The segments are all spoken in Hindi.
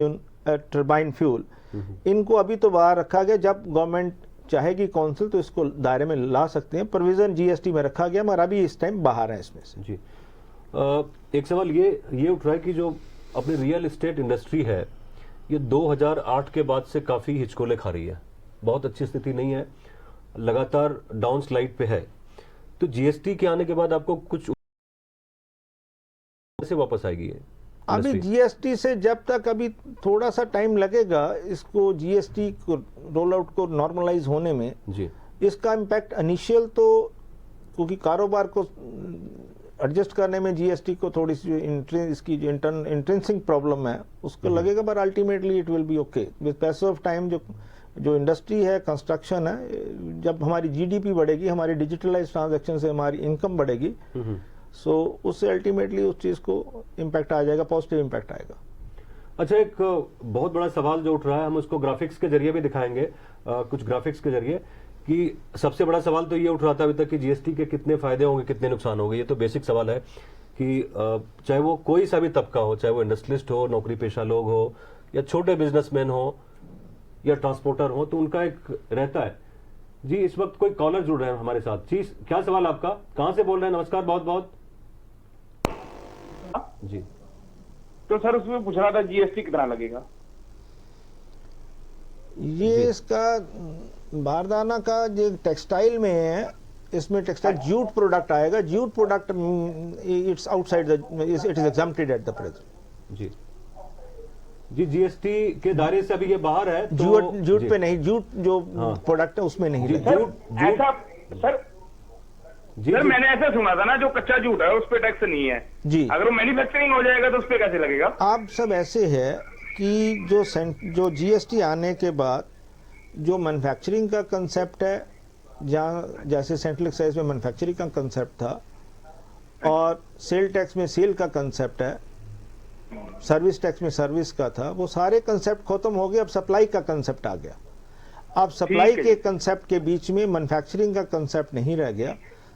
टर्बाइन फ्यूल, इनको अभी तो बाहर रखा गया। जब गवर्नमेंट चाहेगी काउंसिल तो इसको दायरे में ला सकते हैं। प्रोविजन जीएसटी में रखा गया मगर अभी इस टाइम बाहर है इसमें से। जी एक सवाल ये उठ रहा है कि जो अपनी रियल एस्टेट इंडस्ट्री है ये 2008 के बाद से काफी हिचकोले खा रही है, बहुत अच्छी स्थिति नहीं है, लगातार डाउन स्लाइड पे है। तो जीएसटी के आने के बाद आपको कुछ से वापस आएगी ये अभी जीएसटी से जब तक अभी थोड़ा सा टाइम लगेगा इसको जीएसटी को रोल आउट को नॉर्मलाइज होने में जी। इसका इम्पैक्ट इनिशियल तो क्योंकि कारोबार को एडजस्ट करने में जीएसटी को थोड़ी सी इसकी जो इंट्रेंसिक प्रॉब्लम है उसको लगेगा, पर ultimately it will be okay with passage of time. जो इंडस्ट्री है, कंस्ट्रक्शन है, जब हमारी जीडीपी बढ़ेगी, हमारी डिजिटलाइज ट्रांजैक्शन से हमारी इनकम बढ़ेगी, सो उससे अल्टीमेटली उस चीज को इम्पैक्ट आ जाएगा, पॉजिटिव इम्पैक्ट आएगा। अच्छा, एक बहुत बड़ा सवाल जो उठ रहा है, हम उसको ग्राफिक्स के जरिए भी दिखाएंगे, कुछ ग्राफिक्स के जरिए, कि सबसे बड़ा सवाल तो ये उठ रहा था अभी तक कि जीएसटी के कितने फायदे होंगे, कितने नुकसान होंगे। ये तो बेसिक सवाल है कि चाहे वो कोई सा भी तबका हो, चाहे वो इंडस्ट्रियलिस्ट हो, नौकरी पेशा लोग हो, या छोटे बिजनेसमैन हो, या ट्रांसपोर्टर हो, तो उनका एक रहता है। जी इस वक्त कोई कॉलर जुड़ रहे हैं हमारे साथ। जी क्या सवाल आपका, कहां से बोल रहे हैं? नमस्कार, बहुत बहुत जी। तो सर उसमें पूछ रहा था जीएसटी कितना लगेगा? ये इसका बारदाना का जो टेक्सटाइल में है, इसमें टेक्सटाइल जूट प्रोडक्ट आएगा। Jute product it's outside the, it is exempted at the present. जी जी, जीएसटी के दायरे से अभी ये बाहर है तो जूट पे नहीं, जूट जो प्रोडक्ट है उसमें नहीं जूट ऐसा सर जी, सर मैंने ऐसा सुना था ना, जो कच्चा जूट है उस पे टैक्स नहीं है जी। अगर वो मैन्युफैक्चरिंग हो जाएगा तो उस पे कैसे लगेगा? आप सब ऐसे है कि जो जीएसटी आने के बाद जो मैन्युफैक्चरिंग का कंसेप्ट है, जहाँ जैसे सेंट्रल एक्साइज में मैन्युफैक्चरिंग का कंसेप्ट था और सेल टैक्स में सेल का कंसेप्ट है, सर्विस टैक्स में सर्विस का था, वो सारे कंसेप्ट खत्म हो गए। अब सप्लाई का कंसेप्ट आ गया। अब सप्लाई के कंसेप्ट के बीच में मैन्युफैक्चरिंग का कंसेप्ट नहीं रह गया।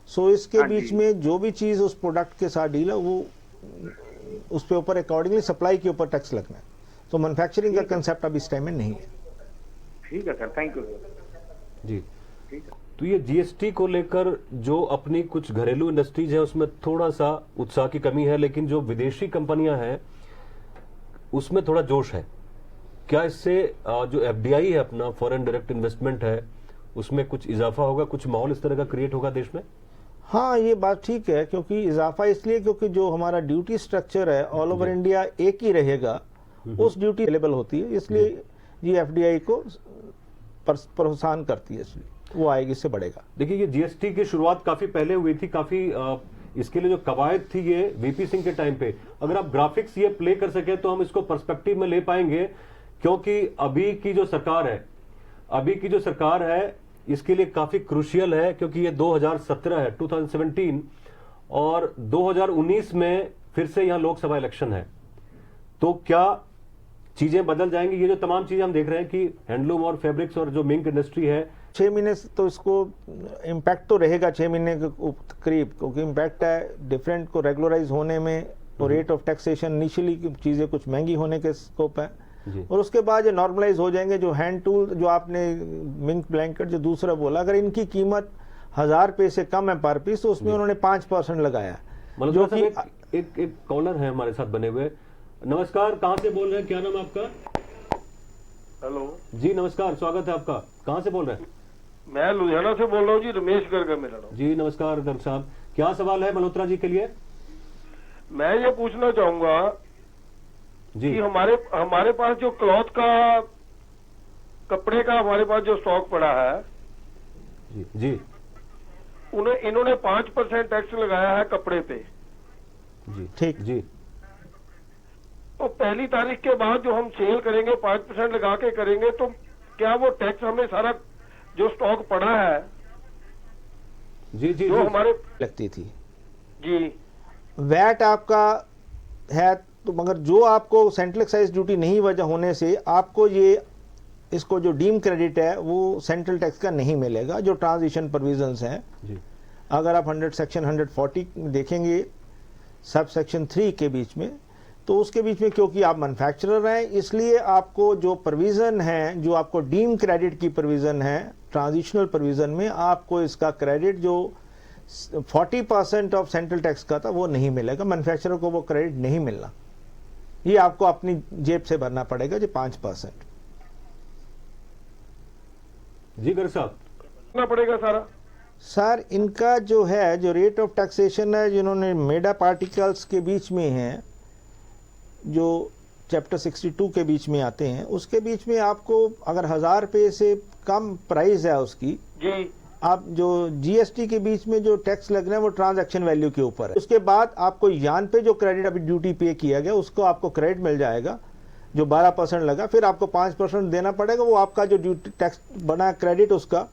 सो इसके बीच में जो भी चीज उस प्रोडक्ट के साथ डील है वो उस पे ऊपर अकॉर्डिंगली सप्लाई के ऊपर टैक्स लगना है। तो मैन्युफैक्चरिंग का कंसेप्ट अब इस टाइम में नहीं है। ठीक है सर, थैंक यू जी। तो ये जीएसटी को लेकर जो अपनी कुछ घरेलू इंडस्ट्रीज है उसमें थोड़ा सा उत्साह की कमी है, लेकिन जो विदेशी कंपनियां हैं उसमें थोड़ा जोश है। क्या इससे जो एफडीआई है, अपना फॉरेन डायरेक्ट इन्वेस्टमेंट है, उसमें कुछ इजाफा होगा, कुछ माहौल इस तरह का क्रिएट होगा देश में? हाँ, ये बात ठीक है, क्योंकि इजाफा इसलिए क्योंकि जो हमारा ड्यूटी स्ट्रक्चर है ऑल ओवर इंडिया एक ही रहेगा, उस ड्यूटी अवेलेबल होती है, इसलिए ये एफडीआई को प्रोत्साहन करती है, इसलिए वो आएगी, इससे बढ़ेगा। देखिए ये जीएसटी की शुरुआत काफी पहले हुई थी, काफी इसके लिए जो कवायद थी ये वीपी सिंह के टाइम पे। अगर आप ग्राफिक्स ये प्ले कर सके तो हम इसको पर्सपेक्टिव में ले पाएंगे, क्योंकि अभी की जो सरकार है इसके लिए काफी क्रूशियल है, क्योंकि ये 2017 है, 2017, और 2019 में फिर से यहां लोकसभा इलेक्शन है। तो क्या चीजें बदल जाएंगी? ये जो तमाम चीजें हम देख रहे हैं कि हैंडलूम और फैब्रिक्स और जो मिंक इंडस्ट्री है, 6 महीने तो इसको इम्पैक्ट तो रहेगा, 6 महीने के करीब, क्योंकि इम्पैक्ट है डिफरेंट को रेगुलराइज होने में, और रेट ऑफ टैक्सेशन इनिशियली चीजें कुछ महंगी होने के स्कोप है, और उसके बाद ये नॉर्मलाइज हो जाएंगे। जो हैंड टूल जो आपने मिंक ब्लैंकेट जो दूसरा बोला, अगर इनकी कीमत 1000 रुपए से कम है पर पीस, तो उसमें उन्होंने 5% लगाया। जो कि एक कॉलर है हमारे साथ बने हुए। नमस्कार, कहां से बोल रहे हैं, क्या नाम है आपका? हेलो जी नमस्कार, स्वागत है आपका। कहां से बोल रहे हैं? मैं लुधियाना से बोल रहा हूँ जी, रमेश गर्ग है मेरा नाम। जी नमस्कार गर्ग साहब, क्या सवाल है मल्होत्रा जी के लिए? मैं ये पूछना चाहूंगा जी कि हमारे पास जो क्लॉथ का, कपड़े का हमारे पास जो स्टॉक पड़ा है, जी जी, इन्होंने 5% टैक्स लगाया है कपड़े पे। जी ठीक जी। तो पहली तारीख के बाद जो हम सेल करेंगे 5% लगा के करेंगे, तो क्या वो टैक्स हमें सारा जो स्टॉक पड़ा है जी जी जो हमारे लगती थी जी वैट आपका है, तो मगर जो आपको सेंट्रल एक्साइज ड्यूटी नहीं वजह होने से आपको ये इसको जो डीम क्रेडिट है वो सेंट्रल टैक्स का नहीं मिलेगा। जो ट्रांजिशन प्रोविजंस हैं, अगर आप 100 सेक्शन 140 देखेंगे सब सेक्शन 3 के बीच में, तो उसके बीच में क्योंकि आप मैन्युफैक्चरर हैं, इसलिए आपको जो प्रोविज़न है, जो आपको डीम क्रेडिट की प्रोविज़न है, ट्रांजिशनल प्रोविज़न में आपको इसका क्रेडिट जो 40% ऑफ सेंट्रल टैक्स का था वो नहीं मिलेगा। मैन्युफैक्चरर को वो क्रेडिट नहीं मिलना, ये आपको अपनी जेब से भरना पड़ेगा जो 5%। जी गर्ग साहब, करना पड़ेगा सारा। सर इनका जो है, जो रेट ऑफ टैक्सेशन है जिन्होंने मेगा पार्टिकल्स के बीच में है, जो चैप्टर 62 के बीच में आते हैं, उसके बीच में आपको अगर 1000 रुपये से कम प्राइस है उसकी, जी आप जो जीएसटी के बीच में जो टैक्स लग रहा है वो ट्रांजैक्शन वैल्यू के ऊपर है। उसके बाद आपको यान पे जो क्रेडिट अभी ड्यूटी पे किया गया उसको आपको क्रेडिट मिल जाएगा जो 12% लगा, फिर आपको 5% देना पड़ेगा। वो आपका जो ड्यूटी टैक्स बना क्रेडिट उसका,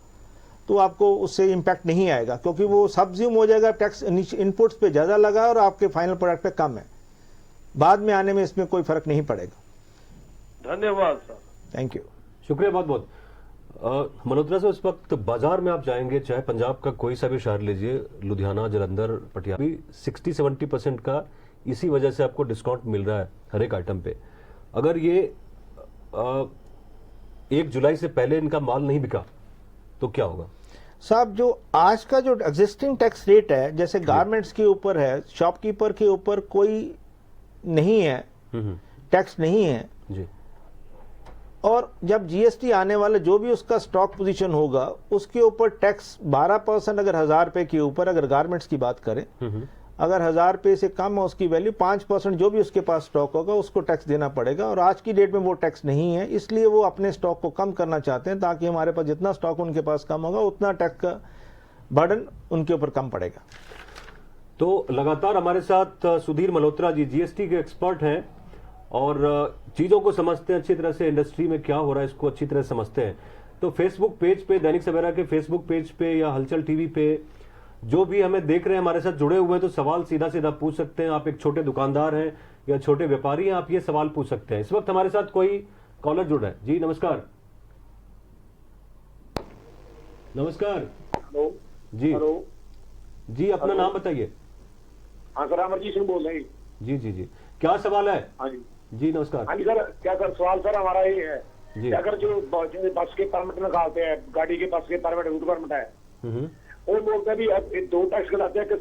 तो आपको उससे इम्पैक्ट नहीं आएगा क्योंकि वो सब्ज्यूम हो जाएगा, टैक्स इनपुट्स पे ज़्यादा लगा और आपके फाइनल प्रोडक्ट पे कम है। बाद में आने में इसमें कोई फर्क नहीं पड़ेगा। धन्यवाद सर। Thank you. शुक्रिया बहुत बहुत। मल्होत्रा साहब, इस वक्त बाजार में आप जाएंगे, चाहे पंजाब का कोई सा भी शहर लीजिए, लुधियाना, जलंधर, पटियाला, भी 60-70% का इसी वजह से आपको डिस्काउंट मिल रहा है हर एक आइटम पे। अगर ये 1 जुलाई से पहले इनका माल नहीं बिका तो क्या होगा? साहब जो आज का जो एग्जिस्टिंग टैक्स रेट है, जैसे गारमेंट्स के ऊपर है, शॉपकीपर के ऊपर कोई नहीं है, टैक्स नहीं है जी। और जब जीएसटी आने वाला जो भी उसका स्टॉक पोजीशन होगा उसके ऊपर टैक्स 12%, अगर 1000 रुपये के ऊपर, अगर गारमेंट्स की बात करें, अगर 1000 रुपये से कम है उसकी वैल्यू, 5% जो भी उसके पास स्टॉक होगा उसको टैक्स देना पड़ेगा। और आज की डेट में वो टैक्स नहीं है, इसलिए वो अपने स्टॉक को कम करना चाहते हैं ताकि हमारे पास जितना स्टॉक उनके पास कम होगा उतना टैक्स का बर्डन उनके ऊपर कम पड़ेगा। तो लगातार हमारे साथ सुधीर मल्होत्रा जी जीएसटी के एक्सपर्ट हैं और चीजों को समझते हैं अच्छी तरह से, इंडस्ट्री में क्या हो रहा है इसको अच्छी तरह समझते हैं। तो फेसबुक पेज पे, दैनिक सवेरा के फेसबुक पेज पे या हलचल टीवी पे जो भी हमें देख रहे हैं, हमारे साथ जुड़े हुए हैं, तो सवाल सीधा सीधा पूछ सकते हैं। आप एक छोटे दुकानदार हैं या छोटे व्यापारी हैं, आप ये सवाल पूछ सकते हैं। इस वक्त हमारे साथ कोई कॉलर जुड़ा है। जी नमस्कार। नमस्कार। हेलो जी हेलो जी, अपना नाम बताइए। हाँ सर, अमरजीत सिंह बोल रहे हैं। जी जी जी, क्या सवाल है? हाँ जी जी नमस्कार। हाँ जी सर, क्या सर सवाल सर हमारा ये है जी। कि अगर जो बस के परमिट निकालते हैं, गाड़ी के बस के परमिट, रूट परमिट है, वो बोलते हैं भी अब 2 टैक्स लगाते हैं कि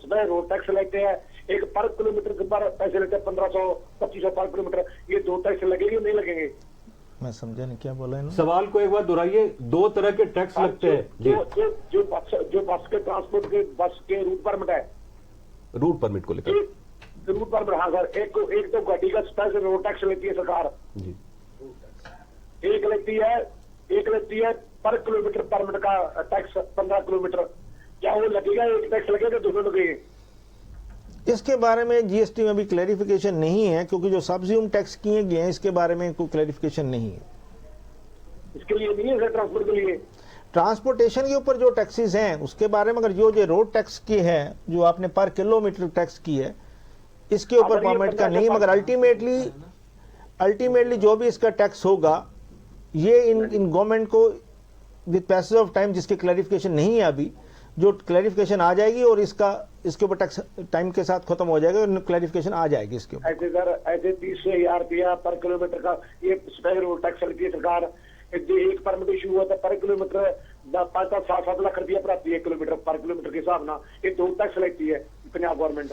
सुबह रोड टैक्स लेते हैं, एक पर किलोमीटर के पर पैसे लेते हैं 1500-2500 पर किलोमीटर, ये 2 टैक्स लगेंगे नहीं लगेंगे? मैं समझा नहीं क्या बोला इन्होंने। सवाल को एक बार दोहराइए। 2 तरह के टैक्स लगते हैं जी। जो बस के ट्रांसपोर्ट के बस के रूट परमिट है, रूट परमिट को लेकर रूट परमिट, हाँ सर, एक तो गाड़ी का स्पेशल रोड टैक्स लेती है सरकार, जी। एक लेती है पर किलोमीटर परमिट का टैक्स 15 किलोमीटर, क्या वो लगेगा? एक टैक्स लगेगा, दोनों लगेंगे? इसके बारे में जीएसटी में अभी क्लैरिफिकेशन नहीं है क्योंकि जो सब्ज्यूम टैक्स किए गए हैं इसके बारे में कोई क्लैरिफिकेशन नहीं है। इसके लिए नहीं है सर, ट्रांसपोर्ट के लिए? ट्रांसपोर्टेशन के ऊपर जो टैक्सेस हैं उसके बारे में, अगर जो रोड टैक्स की है, जो आपने पर किलोमीटर टैक्स की है, इसके ऊपर परमिट का नहीं, मगर अल्टीमेटली जो भी इसका टैक्स होगा ये इन गवर्नमेंट को विद पैसेज ऑफ टाइम, जिसकी क्लैरिफिकेशन नहीं है अभी, जो क्लैरिफिकेशन आ जाएगी और इसके ऊपर टैक्स टाइम के साथ खत्म हो जाएगा, क्लैरिफिकेशन आ जाएगी इसके ऊपर। ऐसे सर, ऐसे 30 से 1000 रुपया पर किलोमीटर का ये स्पेशल रोड टैक्स लगती है सरकार। एक परमिट इशू हुआ था पर किलोमीटर 5-7 लाख रुपया पड़ती है किलोमीटर, पर किलोमीटर के हिसाब ना ये 2 टैक्स लगती है पंजाब गवर्नमेंट।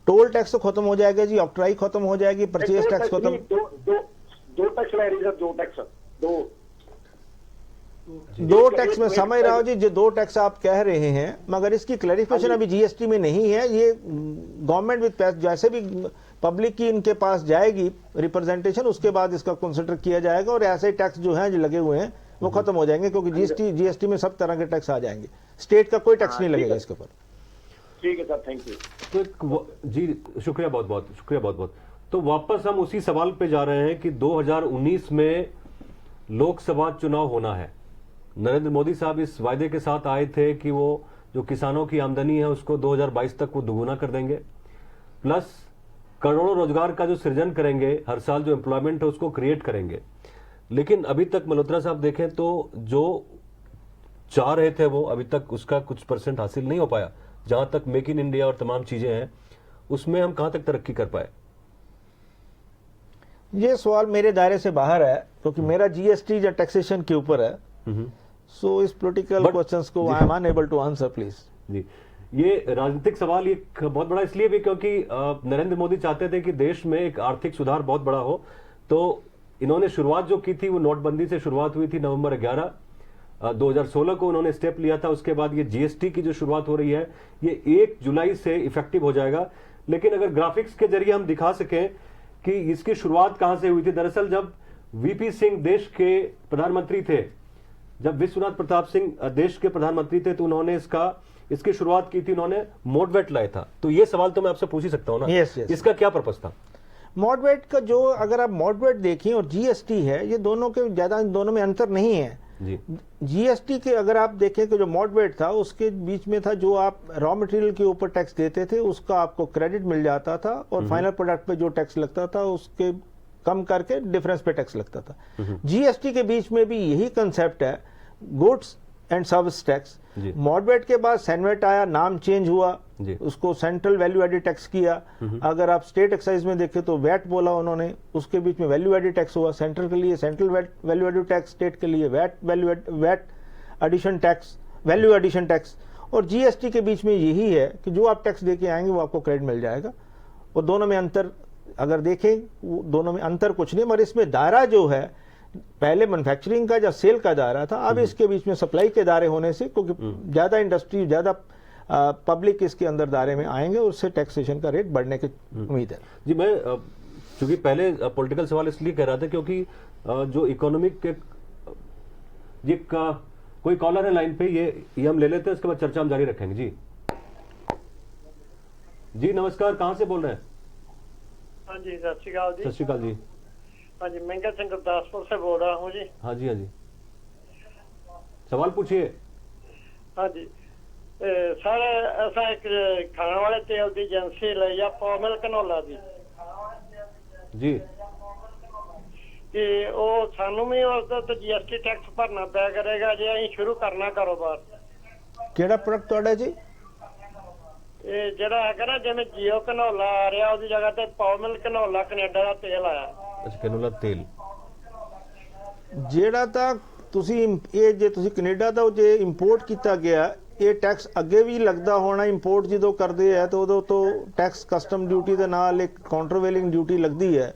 टोल टैक्स तो खत्म हो जाएगा जी, ऑक्ट्राई खत्म हो जाएगी, परचेज टैक्स खत्म। 2 टैक्स ले रही सर, 2 टैक्स, 2 टैक्स में समझ रहा हूं जी, जो 2 टैक्स आप कह रहे हैं, मगर इसकी क्लैरिफिकेशन अभी जीएसटी में नहीं है। ये गवर्नमेंट विद पैस, जैसे भी पब्लिक की इनके पास जाएगी रिप्रेजेंटेशन, उसके बाद इसका कंसिडर किया जाएगा और ऐसे टैक्स जो हैं जो लगे हुए हैं वो खत्म हो जाएंगे क्योंकि जीएसटी में सब तरह के टैक्स आ जाएंगे, स्टेट का कोई टैक्स नहीं लगेगा इसके ऊपर। ठीक है सर, थैंक यू। तो जी शुक्रिया बहुत बहुत। तो वापस हम उसी सवाल पे जा रहे हैं कि 2019 में लोकसभा चुनाव होना है। नरेंद्र मोदी साहब इस वायदे के साथ आए थे कि वो जो किसानों की आमदनी है उसको 2022 तक वो दुगुना कर देंगे, प्लस करोड़ों रोजगार का जो सृजन करेंगे, हर साल जो एम्प्लॉयमेंट है उसको क्रिएट करेंगे। लेकिन अभी तक मल्होत्रा साहब देखें तो जो चाह रहे थे वो अभी तक उसका कुछ परसेंट हासिल नहीं हो पाया। जहां तक मेक इन इंडिया और तमाम चीजें हैं उसमें हम कहां तक तरक्की कर पाए? ये सवाल मेरे दायरे से बाहर है क्योंकि मेरा जीएसटी या टैक्सेशन के ऊपर है। सो इस पॉलिटिकल क्वेश्चंस को I am unable to answer please. जी, ये राजनीतिक सवाल ये बहुत बड़ा इसलिए भी क्योंकि नरेंद्र मोदी चाहते थे कि देश में एक आर्थिक सुधार बहुत बड़ा हो, तो इन्होंने शुरुआत जो की थी वो नोटबंदी से शुरुआत हुई थी नवंबर 11 2016 को उन्होंने स्टेप लिया था। उसके बाद ये जीएसटी की जो शुरुआत हो रही है ये 1 जुलाई से इफेक्टिव हो जाएगा। लेकिन अगर ग्राफिक्स के जरिए हम दिखा सकें कि इसकी शुरुआत कहां से हुई थी, दरअसल जब वीपी सिंह देश के प्रधानमंत्री थे, जब विश्वनाथ प्रताप सिंह देश के प्रधानमंत्री थे, तो उन्होंने इसकी शुरुआत की थी, उन्होंने मॉडवेट लाया था। तो ये सवाल तो मैं आपसे पूछ ही सकता हूं ना, Yes, yes. इसका क्या पर्पस था? मॉडवेट का जो, अगर आप मॉडवेट देखें और जीएसटी है, ये दोनों के ज्यादा, इन दोनों में अंतर नहीं है जी। जीएसटी के अगर आप देखें कि जो मॉडवेट था उसके बीच में था, जो आप रॉ मटेरियल के ऊपर टैक्स देते थे उसका आपको क्रेडिट मिल जाता था, और फाइनल प्रोडक्ट पे जो टैक्स लगता था उसके कम करके डिफरेंस पे टैक्स लगता था। जीएसटी के बीच में भी यही कंसेप्ट है, goods and service tax. MODVAT के बाद सैनवेट आया, नाम चेंज हुआ, उसको सेंट्रल वैल्यू एडेड टैक्स किया। अगर आप स्टेट एक्साइज में देखें तो वैट बोला उन्होंने, उसके बीच में वैल्यू एडेड टैक्स हुआ, सेंट्रल के लिए central value added tax, state के लिए VAT addition tax, value addition tax. और जीएसटी के बीच में यही है कि जो आप टैक्स देके आएंगे वो आपको क्रेडिट मिल जाएगा। और दोनों में अंतर अगर देखें, दोनों में अंतर कुछ नहीं, मगर इसमें दायरा जो है, पहले मैन्युफैक्चरिंग का या सेल का दायरा था, अब इसके बीच में सप्लाई के दायरे होने से, क्योंकि ज्यादा इंडस्ट्री, ज्यादा पब्लिक इसके अंदर दायरे में आएंगे, और उससे टैक्सेशन का रेट बढ़ने की उम्मीद है। जी, मैं चूंकि पहले पॉलिटिकल सवाल इसलिए कह रहा था क्योंकि जो इकोनॉमिक के ये कोई कॉलर है लाइन पे, ये हम ले लेते हैं, उसके बाद चर्चा हम जारी रखेंगे। जी नमस्कार, कहां से बोल रहे हैं? हाँ जी, सत श्री अकाल जी। सत श्री अकाल जी। हाँ जी, महंगा सिंह गुरदासपुर से बोल रहा हूँ जी। हाँ जी, हाँ जी, सवाल पूछिए। हाँ जी सर, ऐसा एक खाने वाले तेल की एजेंसी ली आ पॉमिल कनौला दी जी, कि ਉਹ ਸਾਨੂੰ ਵੀ ਉਸ ਤੇ जीएसटी टैक्स भरना ਪਿਆ ਕਰੇਗਾ ਜੇ ਅਸੀਂ ਸ਼ੁਰੂ ਕਰਨਾ ਕਾਰੋਬਾਰ। ਕਿਹੜਾ ਪ੍ਰੋਡਕਟ ਤੁਹਾਡਾ ਜੀ? ਇਹ ਜਿਹੜਾ ਹੈਗਾ ਨਾ, ਜਿਵੇਂ ਜੀਓ ਕਨੌਲਾ ਆ ਰਿਹਾ, ਉਹਦੀ ਜਗ੍ਹਾ ਤੇ ਪੌਮਿਲ ਕਨੌਲਾ ਕੈਨੇਡਾ ਦਾ ਤੇਲ ਆਇਆ। ਅੱਛਾ, ਕੈਨੋਲਾ ਤੇਲ ਜਿਹੜਾ ਤਾਂ ਤੁਸੀਂ ਇਹ ਜੇ ਤੁਸੀਂ ਕੈਨੇਡਾ ਦਾ ਜੇ ਇੰਪੋਰਟ ਕੀਤਾ ਗਿਆ, ਇਹ ਟੈਕਸ ਅੱਗੇ ਵੀ ਲੱਗਦਾ ਹੋਣਾ। ਇੰਪੋਰਟ ਜਦੋਂ ਕਰਦੇ ਆ ਤਾਂ ਉਦੋਂ ਤੋਂ ਟੈਕਸ ਕਸਟਮ ਡਿਊਟੀ ਦੇ ਨਾਲ ਇੱਕ ਕਾਊਂਟਰਵੇਲਿੰਗ ਡਿਊਟੀ ਲੱਗਦੀ ਹੈ,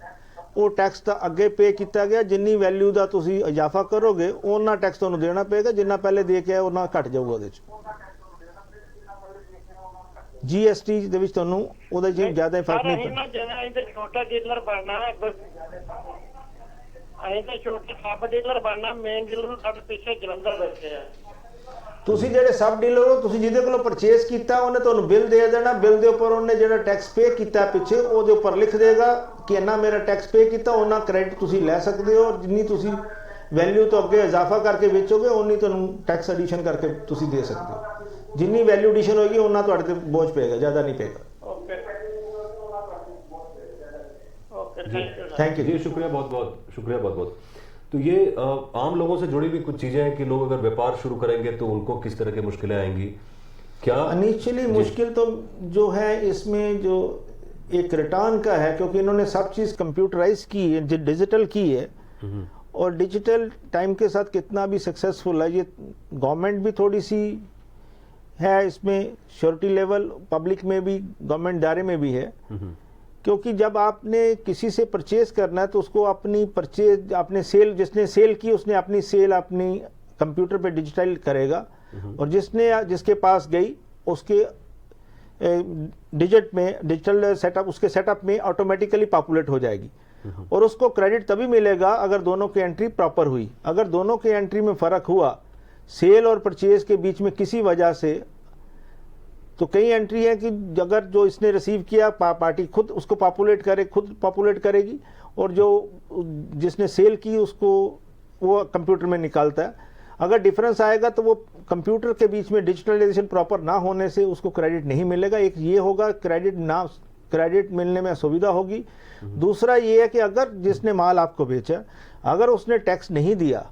ਉਹ ਟੈਕਸ ਤਾਂ ਅੱਗੇ ਪੇ ਕੀਤਾ ਗਿਆ। ਜਿੰਨੀ ਵੈਲਿਊ ਦਾ ਤੁਸੀਂ ਇਜ਼ਾਫਾ ਕਰੋਗੇ ਉਹਨਾਂ ਟੈਕਸ ਤੁਹਾਨੂੰ ਦੇਣਾ ਪਏਗਾ, ਜਿੰਨਾ ਪਹਿਲੇ ਦੇ ਕੇ ਆਇਆ ਉਹਨਾਂ ਘਟ ਜਾਊਗਾ ਉਹਦੇ ਚ। जीएसटी ਦੇ ਵਿੱਚ ਤੁਹਾਨੂੰ ਉਹਦੇ ਚ ਜ਼ਿਆਦਾ ਫਰਕ ਨਹੀਂ ਪੈਂਦਾ। ਜਿਵੇਂ ਅਸੀਂ ਤੇ ਛੋਟਾ ਡੀਲਰ ਬਣਨਾ ਹੈ, ਅਸੀਂ ਤੇ ਛੋਟੇ ਸਬ ਡੀਲਰ ਬਣਨਾ, ਮੇਨ ਡੀਲਰ ਸਾਡੇ ਪਿੱਛੇ ਜਲੰਧਰ ਬੈਠੇ ਆ। ਤੁਸੀਂ ਜਿਹੜੇ ਸਬ ਡੀਲਰ ਹੋ, ਤੁਸੀਂ ਜਿਹਦੇ ਕੋਲੋਂ ਪਰਚੇਸ ਕੀਤਾ ਉਹਨੇ ਤੁਹਾਨੂੰ ਬਿੱਲ ਦੇ ਦੇਣਾ, ਬਿੱਲ ਦੇ ਉੱਪਰ ਉਹਨੇ ਜਿਹੜਾ ਟੈਕਸ ਪੇ ਕੀਤਾ ਪਿੱਛੇ ਉਹਦੇ ਉੱਪਰ ਲਿਖ ਦੇਗਾ ਕਿ ਇੰਨਾ ਮੇਰਾ ਟੈਕਸ ਪੇ ਕੀਤਾ, ਉਹਨਾਂ ਕ੍ਰੈਡਿਟ ਤੁਸੀਂ ਲੈ ਸਕਦੇ ਹੋ। ਔਰ ਜਿੰਨੀ ਤੁਸੀਂ ਵੈਲਿਊ ਤੋਂ ਅੱਗੇ ਇਜ਼ਾਫਾ ਕਰਕੇ ਵੇਚੋਗੇ ਉਨੀ ਤੁਹਾਨੂੰ ਟੈਕਸ ਐਡੀਸ਼ਨ ਕਰਕੇ ਤੁਸੀਂ ਦੇ ਸਕਦੇ ਹੋ। जिन्नी वैल्यू एडिशन होगी उन्ना तुहाडे ते बोझ पेगा, ज्यादा नहीं पेगा। थैंक यू जी, शुक्रिया, बहुत बहुत शुक्रिया, बहुत बहुत। तो ये आम लोगों से जुड़ी हुई कुछ चीजें हैं कि लोग अगर व्यापार शुरू करेंगे तो उनको किस तरह की मुश्किलें आएंगी। क्या इनिशियली मुश्किल तो जो है इसमें जो एक रिटर्न का है, क्योंकि इन्होंने सब चीज कंप्यूटराइज की है, डिजिटल की है, और डिजिटल टाइम के साथ कितना भी सक्सेसफुल है, ये गवर्नमेंट भी थोड़ी सी है इसमें, श्योरिटी लेवल पब्लिक में भी, गवर्नमेंट दायरे में भी है। क्योंकि जब आपने किसी से परचेज करना है तो उसको अपनी परचेज, आपने सेल, जिसने सेल की उसने अपनी सेल अपनी कंप्यूटर पे डिजिटल करेगा, और जिसके पास गई उसके डिजिटल सेटअप, उसके सेटअप में ऑटोमेटिकली पॉपुलेट हो जाएगी, और उसको क्रेडिट तभी मिलेगा अगर दोनों की एंट्री प्रॉपर हुई। अगर दोनों की एंट्री में फर्क हुआ, सेल और परचेज के बीच में किसी वजह से, तो कई एंट्री है कि अगर जो इसने रिसीव किया पार्टी खुद उसको पॉपुलेट करेगी, और जो जिसने सेल की उसको वो कंप्यूटर में निकालता है। अगर डिफरेंस आएगा तो वो कंप्यूटर के बीच में डिजिटलाइजेशन प्रॉपर ना होने से उसको क्रेडिट नहीं मिलेगा। एक ये होगा, क्रेडिट मिलने में असुविधा होगी। दूसरा ये है कि अगर जिसने माल आपको बेचा, अगर उसने टैक्स नहीं दिया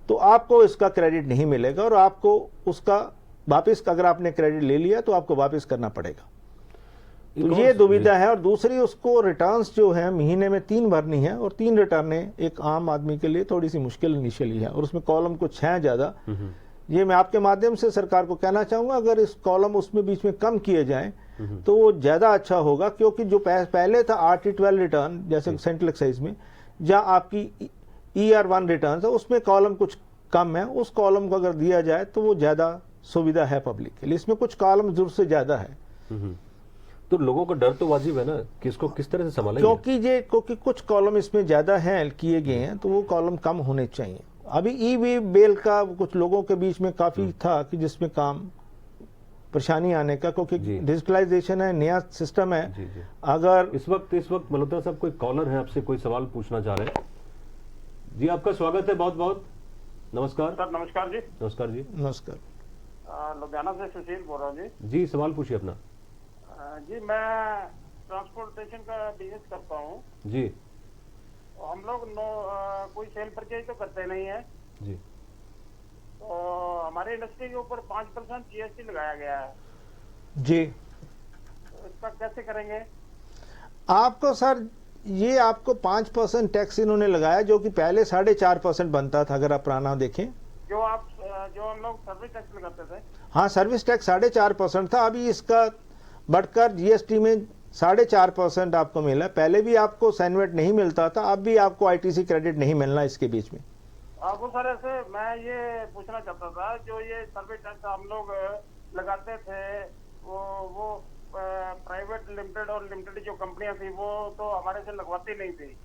तो आपको इसका क्रेडिट नहीं मिलेगा, और आपको उसका वापस, अगर आपने क्रेडिट ले लिया तो आपको वापस करना पड़ेगा। तो ये दुविधा है। और दूसरी, उसको रिटर्न्स जो है महीने में 3 भरनी है, और 3 रिटर्नें एक आम आदमी के लिए थोड़ी सी मुश्किल इनिशियली है, और उसमें कॉलम कुछ है ज़्यादा। ये मैं आपके माध्यम से सरकार को कहना चाहूँगा, अगर इस कॉलम उसमें बीच में कम किए जाएं तो वो ज़्यादा अच्छा होगा, क्योंकि जो पहले था RT12 रिटर्न, जैसे सेंट्रल एक्साइज में, जहाँ आपकी ER1 रिटर्न है, उसमें कॉलम कुछ कम है। उस कॉलम को अगर दिया जाए तो वो ज़्यादा सुविधा है पब्लिक के लिए। इसमें कुछ कॉलम जरूर से ज़्यादा है। तो लोगों का डर तो वाजिब है ना कि इसको किस तरह से संभालेंगे, क्योंकि कुछ कॉलम इसमें ज़्यादा हैं किए गए हैं, तो वो कॉलम कम होने चाहिए। अभी ई बेल का कुछ लोगों के बीच में काफ़ी था कि जिसमें काम परेशानी आने का, क्योंकि डिजिटलाइजेशन है, नया सिस्टम है। जी। अगर इस वक्त मल्होत्रा साहब कोई कॉलर है, आपसे कोई सवाल पूछना चाह रहे हैं? जी, आपका स्वागत है, बहुत बहुत नमस्कार सर। नमस्कार जी। नमस्कार जी। नमस्कार। लुधियाना से सुशील बोल रहा हूँ जी। जी, सवाल पूछिए अपना। जी, मैं ट्रांसपोर्टेशन का बिजनेस करता हूँ जी हम लोग कोई सेल परचेज तो करते नहीं है, जी। तो हमारी इंडस्ट्री के ऊपर 5% GST लगाया गया है, जी, तो इसका कैसे करेंगे? आपको सर, ये आपको 5% टैक्स इन्होंने लगाया, जो कि पहले 4.5% बनता था, अगर आप पुराना देखें। जो हम लोग सर्विस टैक्स लगाते थे। हाँ, सर्विस टैक्स 4.5% था, अभी इसका बढ़कर GST में 4.5% आपको मिला। पहले भी आपको सैनवेट नहीं मिलता था, अब भी आपको ITC क्रेडिट नहीं मिलना इसके बीच में। वो सर, ऐसे मैं ये पूछना चाहता था, जो ये सर्विस टैक्स हम लोग लगाते थे, वो प्राइवेट लिमिटेड और लिमिटेड जो कंपनियां थी, वो तो हमारे से लगवाती नहीं थी।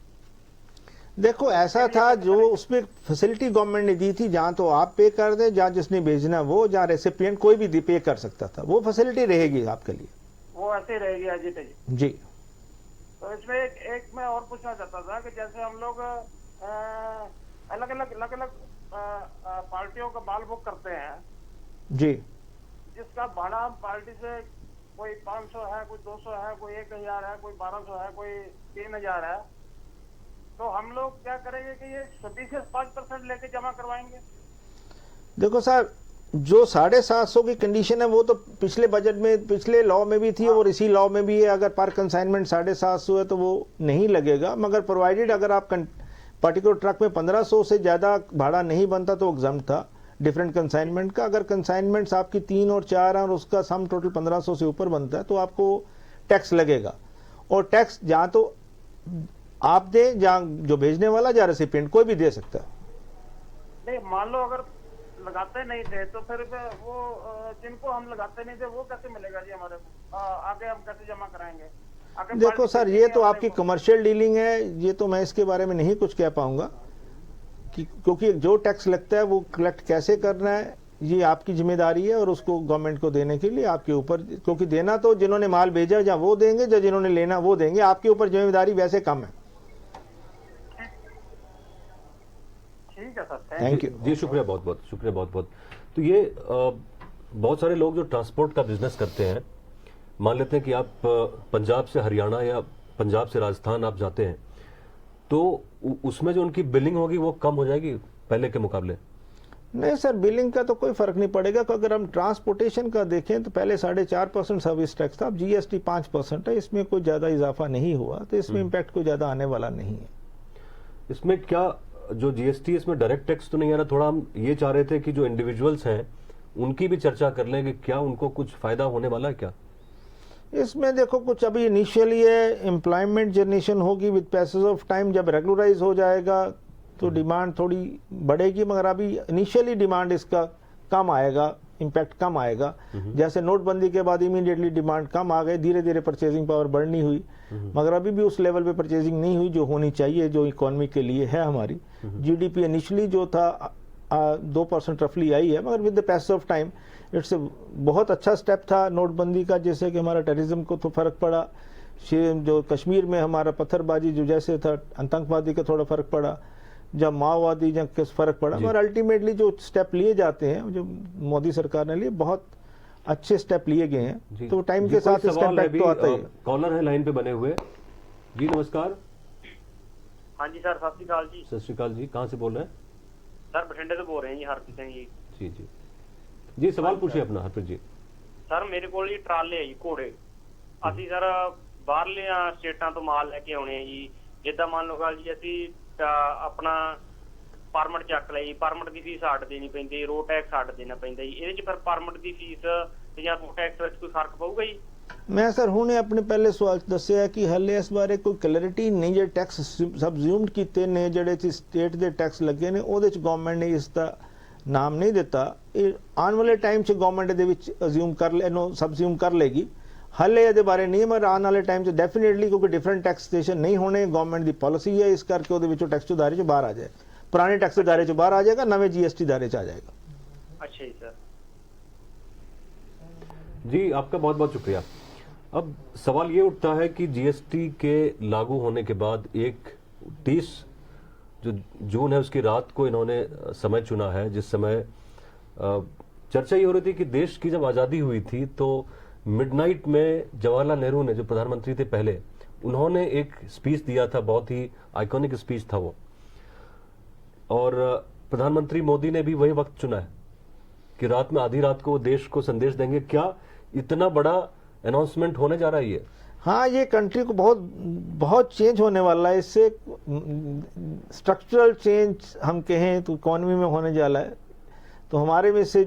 देखो, ऐसा था, जो उसमें फैसिलिटी गवर्नमेंट ने दी थी, जहाँ तो आप पे कर दे, जहाँ जिसने भेजना वो, जहाँ रेसिपिएंट कोई भी पे कर सकता था, वो फैसिलिटी रहेगी आपके लिए। वो ऐसे ही रहेगी अजीत जी। जी। तो इसमें एक मैं और पूछना चाहता था कि जैसे हम लोग अलग अलग पार्टियों का माल बुक करते हैं जी। जिसका भाड़ा हम पार्टी से, कोई 500 है, कोई 200 है, कोई 1000 है, कोई 1200 है, कोई 3000 है, तो हम लोग क्या करेंगे कि ये सभी से 5% लेके जमा करवाएंगे? देखो सर, जो 750 की कंडीशन है, वो तो पिछले बजट में, पिछले लॉ में भी थी, और इसी लॉ में भी है। अगर पर कंसाइनमेंट 750 है तो वो नहीं लगेगा, मगर प्रोवाइडेड अगर आप पर्टिकुलर ट्रक में 1500 से ज़्यादा भाड़ा नहीं बनता तो एग्जम्प्ट था डिफरेंट कंसाइनमेंट का। अगर कंसाइनमेंट्स आपकी 3 और 4 हैं और उसका सम टोटल 1500 से ऊपर बनता है तो आपको टैक्स लगेगा। और टैक्स जहाँ तो आप दे, जहाँ जो भेजने वाला, जहाँ रेसिपिएंट, कोई भी दे सकता है। नहीं, मान लो अगर लगाते नहीं थे तो फिर वो जिनको हम लगाते नहीं थे वो कैसे मिलेगा जी हमारे को? आगे हम कैसे जमा कराएंगे? देखो सर, ये तो आपकी कमर्शियल डीलिंग है, ये तो मैं इसके बारे में नहीं कुछ कह पाऊंगा, क्योंकि जो टैक्स लगता है वो कलेक्ट कैसे करना है, ये आपकी जिम्मेदारी है, और उसको गवर्नमेंट को देने के लिए आपके ऊपर, क्योंकि देना तो जिन्होंने माल भेजा जहाँ वो देंगे, जो जिन्होंने लेना वो देंगे, आपके ऊपर जिम्मेदारी वैसे कम है। ठीक है सर, थैंक यू जी। शुक्रिया, बहुत बहुत शुक्रिया, बहुत बहुत। तो ये बहुत सारे लोग जो ट्रांसपोर्ट का बिजनेस करते हैं, मान लेते हैं कि आप पंजाब से हरियाणा या पंजाब से राजस्थान आप जाते हैं, तो उसमें जो उनकी बिलिंग होगी वो कम हो जाएगी पहले के मुकाबले? नहीं सर, बिलिंग का तो कोई फर्क नहीं पड़ेगा। अगर हम ट्रांसपोर्टेशन का देखें तो पहले 4.5% सर्विस टैक्स था, अब GST 5% है, इसमें कोई ज्यादा इजाफा नहीं हुआ, तो इसमें इम्पैक्ट कोई ज्यादा आने वाला नहीं है। इसमें क्या जो GST, इसमें डायरेक्ट टैक्स तो नहीं आ रहा? थोड़ा हम ये चाह रहे थे कि जो इंडिविजुअल्स हैं उनकी भी चर्चा कर लें कि क्या उनको कुछ फायदा होने वाला है क्या? इसमें देखो, कुछ अभी इनिशियली है, एम्प्लॉयमेंट जनरेशन होगी विद पैसेज ऑफ टाइम, जब रेगुलराइज हो जाएगा तो डिमांड थोड़ी बढ़ेगी, मगर अभी इनिशियली डिमांड इसका कम आएगा, इम्पैक्ट कम आएगा। जैसे नोटबंदी के बाद इमीडिएटली डिमांड कम आ गई, धीरे धीरे परचेजिंग पावर बढ़नी हुई, मगर अभी भी उस लेवल पे परचेजिंग नहीं हुई जो होनी चाहिए, जो इकोनॉमी के लिए है हमारी। GDP इनिशियली जो था 2% रफली आई है, मगर with the passage of time it's बहुत अच्छा स्टेप था नोटबंदी का, जैसे कि हमारा टेररिज्म को तो फर्क पड़ा, जो कश्मीर में हमारा पत्थरबाजी जो जैसे था, आतंकवादी का थोड़ा फर्क पड़ा, जब माओवादी जब किस फर्क पड़ा, मगर अल्टीमेटली जो स्टेप लिए जाते हैं, जो मोदी सरकार ने लिए, बहुत अच्छे स्टेप लिए गए हैं, तो टाइम के साथ इसका इम्पैक्ट तो आता ही है। कॉलर है लाइन पे बने हुए। जी नमस्कार। हाँ जी सर, सत श्री अकाल जी। सत श्री अकाल जी, कहाँ से बोल रहे हैं? सर बठिंडे से बोल रहे हैं जी, हरप्रीत सिंह जी। जी जी जी, सवाल पूछिए अपना हरप्रीत जी। सर मेरे को ये ट्राले है जी, घोड़े ਅਸੀਂ ਸਰ ਬਾਹਰਲੀਆਂ ਸਟੇਟਾਂ ਤੋਂ ਮਾਲ ਲੈ ਕੇ ਆਉਣੇ ਆ ਜੀ। ਜਿੱਦਾਂ ਮੰਨ ਲਓ ਗੱਲ ਜੀ ਅਸੀਂ ਆਪਣਾ ਪਰਮਿਟ ਚੱਕ ਲਈ, ਪਰਮਿਟ ਦੀ ਫੀਸ ਅੱਡ ਦੇਣੀ ਪੈਂਦੀ, ਰੋਡ ਟੈਕਸ ਅੱਡ ਦੇਣਾ ਪੈਂਦਾ ਜੀ। ਇਹਦੇ 'ਚ ਫਿਰ ਪਰਮਿਟ ਦੀ ਫੀਸ ਤੇ ਜਾਂ ਰੋਡ ਟੈਕਸ ਵਿੱਚ ਕੋਈ ਫਰਕ ਪਊਗਾ ਜੀ? मैं सर हुणे अपने पहले सवाल दस्सिया कि हले इस बारे कोई क्लैरिटी नहीं जे टैक्स सबज्यूम्ड कीते ने जेडे च स्टेट दे टैक्स लगे ने ओदे च गवर्नमेंट ने इसका नाम नहीं दिता। आने वाले टाइम च गवर्नमेंट दे विच अज्यूम कर ले सबज्यूम कर लेगी। हले ये बारे नहीं मगर आने वाले टाइम च डेफिनेटली क्योंकि डिफरेंट टैक्सेशन नहीं होने गवर्नमेंट की पॉलिसी है, इस करके ओदे विचों टैक्स दायरे च बाहर आ जाए, पुराने टैक्स दायरे च बाहर आ जाएगा, नवे GST दायरे च आ जाएगा। अच्छा जी सर। जी आपका बहुत बहुत शुक्रिया। अब सवाल ये उठता है कि जीएसटी के लागू होने के बाद 30 जो जून है उसकी रात को इन्होंने समय चुना है, जिस समय चर्चा ये हो रही थी कि देश की जब आज़ादी हुई थी तो मिडनाइट में जवाहरलाल नेहरू ने, जो प्रधानमंत्री थे पहले, उन्होंने एक स्पीच दिया था, बहुत ही आइकॉनिक स्पीच था वो, और प्रधानमंत्री मोदी ने भी वही वक्त चुना है कि रात में आधी रात को वो देश को संदेश देंगे। क्या इतना बड़ा अनाउंसमेंट होने जा रहा है ये? हाँ, ये कंट्री को बहुत बहुत चेंज होने वाला है। इससे स्ट्रक्चरल चेंज हम कहें तो इकोनॉमी में होने जा रहा है, तो हमारे में से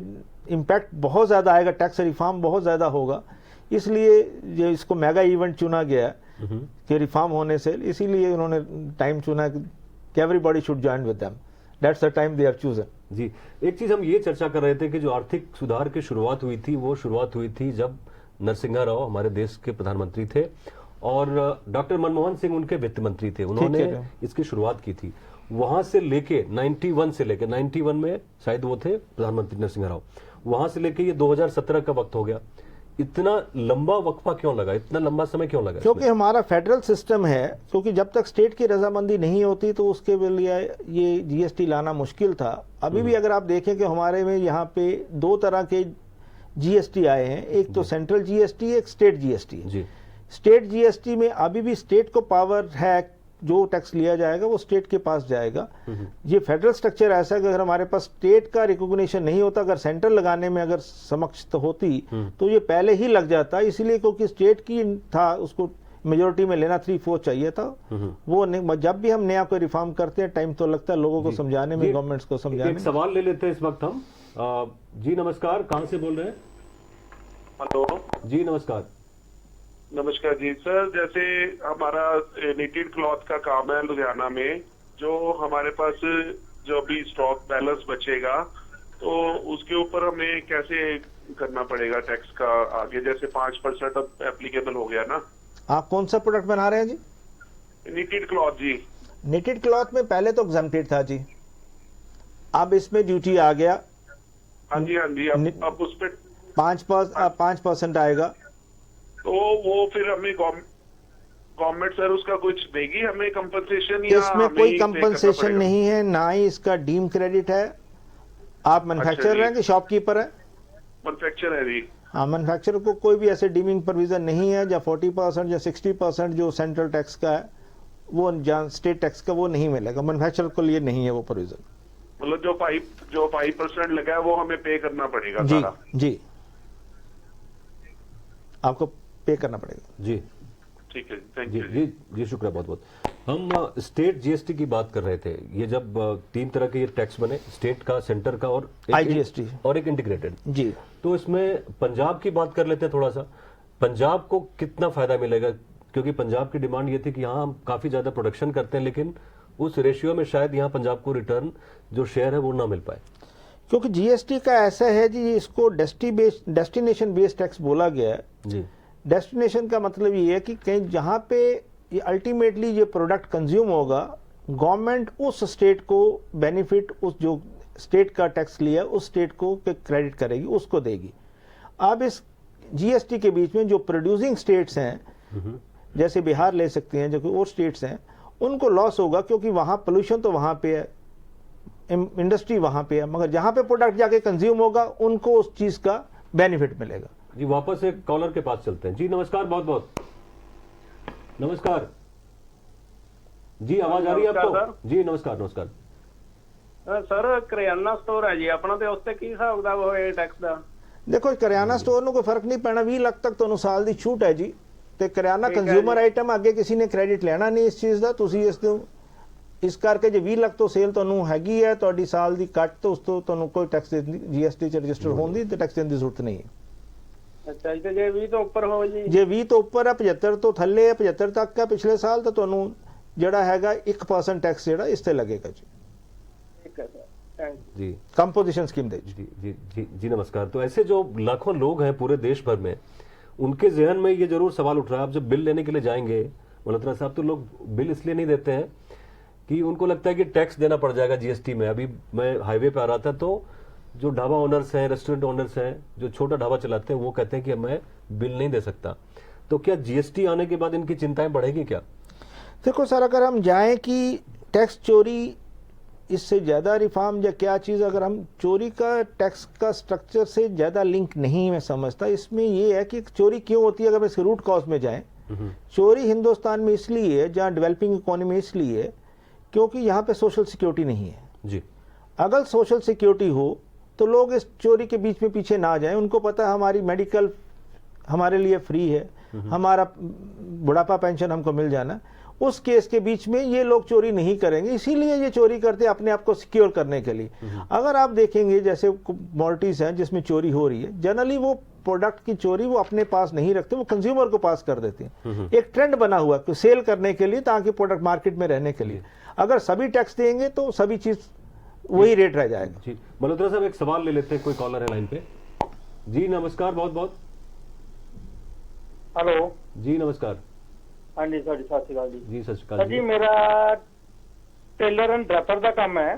इम्पैक्ट बहुत ज़्यादा आएगा, टैक्स रिफॉर्म बहुत ज़्यादा होगा। इसलिए ये इसको मेगा इवेंट चुना गया कि रिफॉर्म होने से, इसीलिए उन्होंने टाइम चुना कि everybody should join with them, that's the time they have chosen. जी, एक चीज हम ये चर्चा कर रहे थे कि जो आर्थिक सुधार की शुरुआत हुई थी वो शुरुआत हुई थी जब नरसिम्हा राव हमारे देश के प्रधानमंत्री थे और डॉक्टर मनमोहन सिंह उनके वित्त मंत्री थे, उन्होंने इसकी शुरुआत की थी। वहां से लेके 91 में शायद वो थे प्रधानमंत्री नरसिम्हा राव, वहां से लेके ये 2017 का वक्त हो गया। इतना लंबा वक्फा क्यों लगा, इतना लंबा समय क्यों लगा? क्योंकि हमारा फेडरल सिस्टम है, क्योंकि जब तक स्टेट की रजामंदी नहीं होती तो उसके लिए ये जीएसटी लाना मुश्किल था। अभी भी अगर आप देखें कि हमारे में यहाँ पे दो तरह के जीएसटी आए हैं, एक तो सेंट्रल जीएसटी, एक स्टेट जीएसटी। स्टेट जीएसटी में अभी भी स्टेट को पावर है, जो टैक्स लिया जाएगा वो स्टेट के पास जाएगा। ये फेडरल स्ट्रक्चर ऐसा है कि अगर हमारे पास स्टेट का रिकॉग्निशन नहीं होता, अगर सेंट्रल लगाने में अगर समक्ष तो होती तो ये पहले ही लग जाता। इसलिए क्योंकि स्टेट की था, उसको मेजोरिटी में लेना 3/4 चाहिए था, वो नहीं। जब भी हम नया कोई रिफॉर्म करते हैं टाइम तो लगता है लोगों को समझाने में, गवर्नमेंट्स को समझाने में। सवाल ले लेते हैं इस वक्त हम। जी नमस्कार, कहां से बोल रहे हैं? हेलो जी नमस्कार। नमस्कार जी सर, जैसे हमारा निटेड क्लॉथ का काम है लुधियाना में, जो हमारे पास जो अभी स्टॉक बैलेंस बचेगा तो उसके ऊपर हमें कैसे करना पड़ेगा टैक्स का आगे? जैसे 5% अब एप्लीकेबल हो गया ना। आप कौन सा प्रोडक्ट बना रहे हैं जी? निटेड क्लॉथ जी। निटेड क्लॉथ में पहले तो एग्जम्प्टेड था जी, अब इसमें ड्यूटी आ गया। हाँ जी हाँ जी, अब उस पर 5% आएगा। तो वो फिर हमें गवर्नमेंट सर उसका कुछ देगी हमें कंपनसेशन? या इसमें कोई कंपनसेशन नहीं है, ना ही इसका डीम क्रेडिट है। आप मैन्युफैक्चरर हैं कि शॉपकीपर है? मैन्युफैक्चर है जी। हाँ, मैन्युफैक्चरर को कोई भी ऐसे डीमिंग प्रोविजन नहीं है, या 40% या 60% जो सेंट्रल टैक्स का है वो स्टेट टैक्स का वो नहीं मिलेगा। मैन्युफैक्चरर को लिए नहीं है वो प्रोविजन। मतलब जो 5% लगा है वो हमें पे करना पड़ेगा जी सारा? जी, आपको पे करना पड़ेगा जी। ठीक है, थैंक जी यू जी जी, शुक्रिया बहुत बहुत। हम स्टेट जीएसटी की बात कर रहे थे। ये जब 3 तरह के ये टैक्स बने, स्टेट का, सेंटर का और IGST और एक इंटीग्रेटेड जी। तो इसमें पंजाब की बात कर लेते हैं थोड़ा सा। पंजाब को कितना फायदा मिलेगा? क्योंकि पंजाब की डिमांड ये थी कि यहाँ हम काफी ज्यादा प्रोडक्शन करते हैं, लेकिन उस रेशियो में शायद यहाँ पंजाब को रिटर्न जो शेयर है वो ना मिल पाए। क्योंकि जीएसटी का ऐसा है जी, इसको डेस्टिनेशन बेस्ड टैक्स बोला गया है जी। डेस्टिनेशन का मतलब ये है कि कहीं जहां पे ये अल्टीमेटली ये प्रोडक्ट कंज्यूम होगा, गवर्नमेंट उस स्टेट को बेनिफिट, उस जो स्टेट का टैक्स लिया उस स्टेट को क्रेडिट करेगी, उसको देगी। अब इस जीएसटी के बीच में जो प्रोड्यूसिंग स्टेट्स हैं, जैसे बिहार ले सकते हैं, जो कि और स्टेट्स हैं, उनको लॉस होगा क्योंकि वहां पोल्यूशन तो वहां पे है, इंडस्ट्री वहां पे है, मगर जहां पे प्रोडक्ट जाके कंज्यूम होगा उनको उस चीज का बेनिफिट मिलेगा। जी, वापस एक कॉलर के पास चलते हैं। जी नमस्कार, बहुत बहुत नमस्कार जी, आवाज आ रही है आपको? जी नमस्कार नमस्कार। सर करियाना स्टोर है जी अपना, तो उससे की हिसाब किताब होए टैक्स का? देखो, करियाना स्टोर में कोई फर्क नहीं पैना, 20 लाख तक तो साल की छूट है जी। ਤੇ ਕਰਿਆਨਾ ਕੰਜ਼ਿਊਮਰ ਆਈਟਮ ਅੱਗੇ ਕਿਸੇ ਨੇ ਕ੍ਰੈਡਿਟ ਲੈਣਾ ਨਹੀਂ ਇਸ ਚੀਜ਼ ਦਾ। ਤੁਸੀਂ ਇਸ ਨੂੰ ਇਸ ਕਰਕੇ ਜੇ 20 ਲੱਖ ਤੋਂ ਸੇਲ ਤੁਹਾਨੂੰ ਹੈਗੀ ਹੈ ਤੁਹਾਡੀ ਸਾਲ ਦੀ ਕੱਟ ਤੋਂ ਉਸ ਤੋਂ ਤੁਹਾਨੂੰ ਕੋਈ ਟੈਕਸ GST ਚ ਰਜਿਸਟਰ ਹੋਣ ਦੀ ਤੇ ਟੈਕਸ ਦੇਣ ਦੀ ਜ਼ਰੂਰਤ ਨਹੀਂ ਹੈ। ਅੱਛਾ ਜੀ, ਤੇ ਜੇ 20 ਤੋਂ ਉੱਪਰ ਹੋ ਜੀ? ਜੇ 20 ਤੋਂ ਉੱਪਰ ਹੈ 75 ਤੋਂ ਥੱਲੇ ਹੈ 75 ਤੱਕ ਹੈ ਪਿਛਲੇ ਸਾਲ ਤਾਂ ਤੁਹਾਨੂੰ ਜਿਹੜਾ ਹੈਗਾ 1% ਟੈਕਸ ਜਿਹੜਾ ਇਸ ਤੇ लगेगा जी। ठीक है सर, थैंक यू जी कंपोजिशन स्कीम दे जी जी जी जी नमस्कार। तो ऐसे जो लाखों लोग हैं पूरे देश भर में, उनके जहन में ये जरूर सवाल उठ रहा है, आप जब बिल लेने के लिए जाएंगे मल्होत्रा साहब, तो लोग बिल इसलिए नहीं देते हैं कि उनको लगता है कि टैक्स देना पड़ जाएगा जीएसटी में। अभी मैं हाईवे पे आ रहा था तो जो ढाबा ओनर्स हैं, रेस्टोरेंट ओनर्स हैं, जो छोटा ढाबा चलाते हैं, वो कहते हैं कि मैं बिल नहीं दे सकता। तो क्या जीएसटी आने के बाद इनकी चिंताएं बढ़ेगी क्या? देखो सर, अगर हम जाएं कि टैक्स चोरी इससे ज़्यादा रिफॉर्म या क्या चीज़, अगर हम चोरी का टैक्स का स्ट्रक्चर से ज़्यादा लिंक नहीं मैं समझता। इसमें ये है कि चोरी क्यों होती है, अगर हम इसके रूट कॉज में जाएं। चोरी हिंदुस्तान में इसलिए है, जहाँ डेवलपिंग इकोनॉमी इसलिए है क्योंकि यहाँ पे सोशल सिक्योरिटी नहीं है जी। अगर सोशल सिक्योरिटी हो तो लोग इस चोरी के बीच में पीछे ना जाएं। उनको पता है हमारी मेडिकल हमारे लिए फ्री है, हमारा बुढ़ापा पेंशन हमको मिल जाना, उस केस के बीच में ये लोग चोरी नहीं करेंगे। इसीलिए ये चोरी करते हैं अपने आप को सिक्योर करने के लिए। अगर आप देखेंगे जैसे कमोडिटीज हैं जिसमें चोरी हो रही है, जनरली वो प्रोडक्ट की चोरी वो अपने पास नहीं रखते, वो कंज्यूमर को पास कर देते हैं। एक ट्रेंड बना हुआ है सेल करने के लिए ताकि प्रोडक्ट मार्केट में रहने के लिए। अगर सभी टैक्स देंगे तो सभी चीज वही रेट रह जाएगा जी। मल्होत्रा साहब एक सवाल ले लेते हैं, कोई कॉलर है लाइन पे। जी नमस्कार, बहुत बहुत। हेलो जी नमस्कार। हाँ जी सर, सत श्री अकाल जी। जी सत श्री सर अकाल जी, मेरा टेलर एंड ड्रैपर का काम है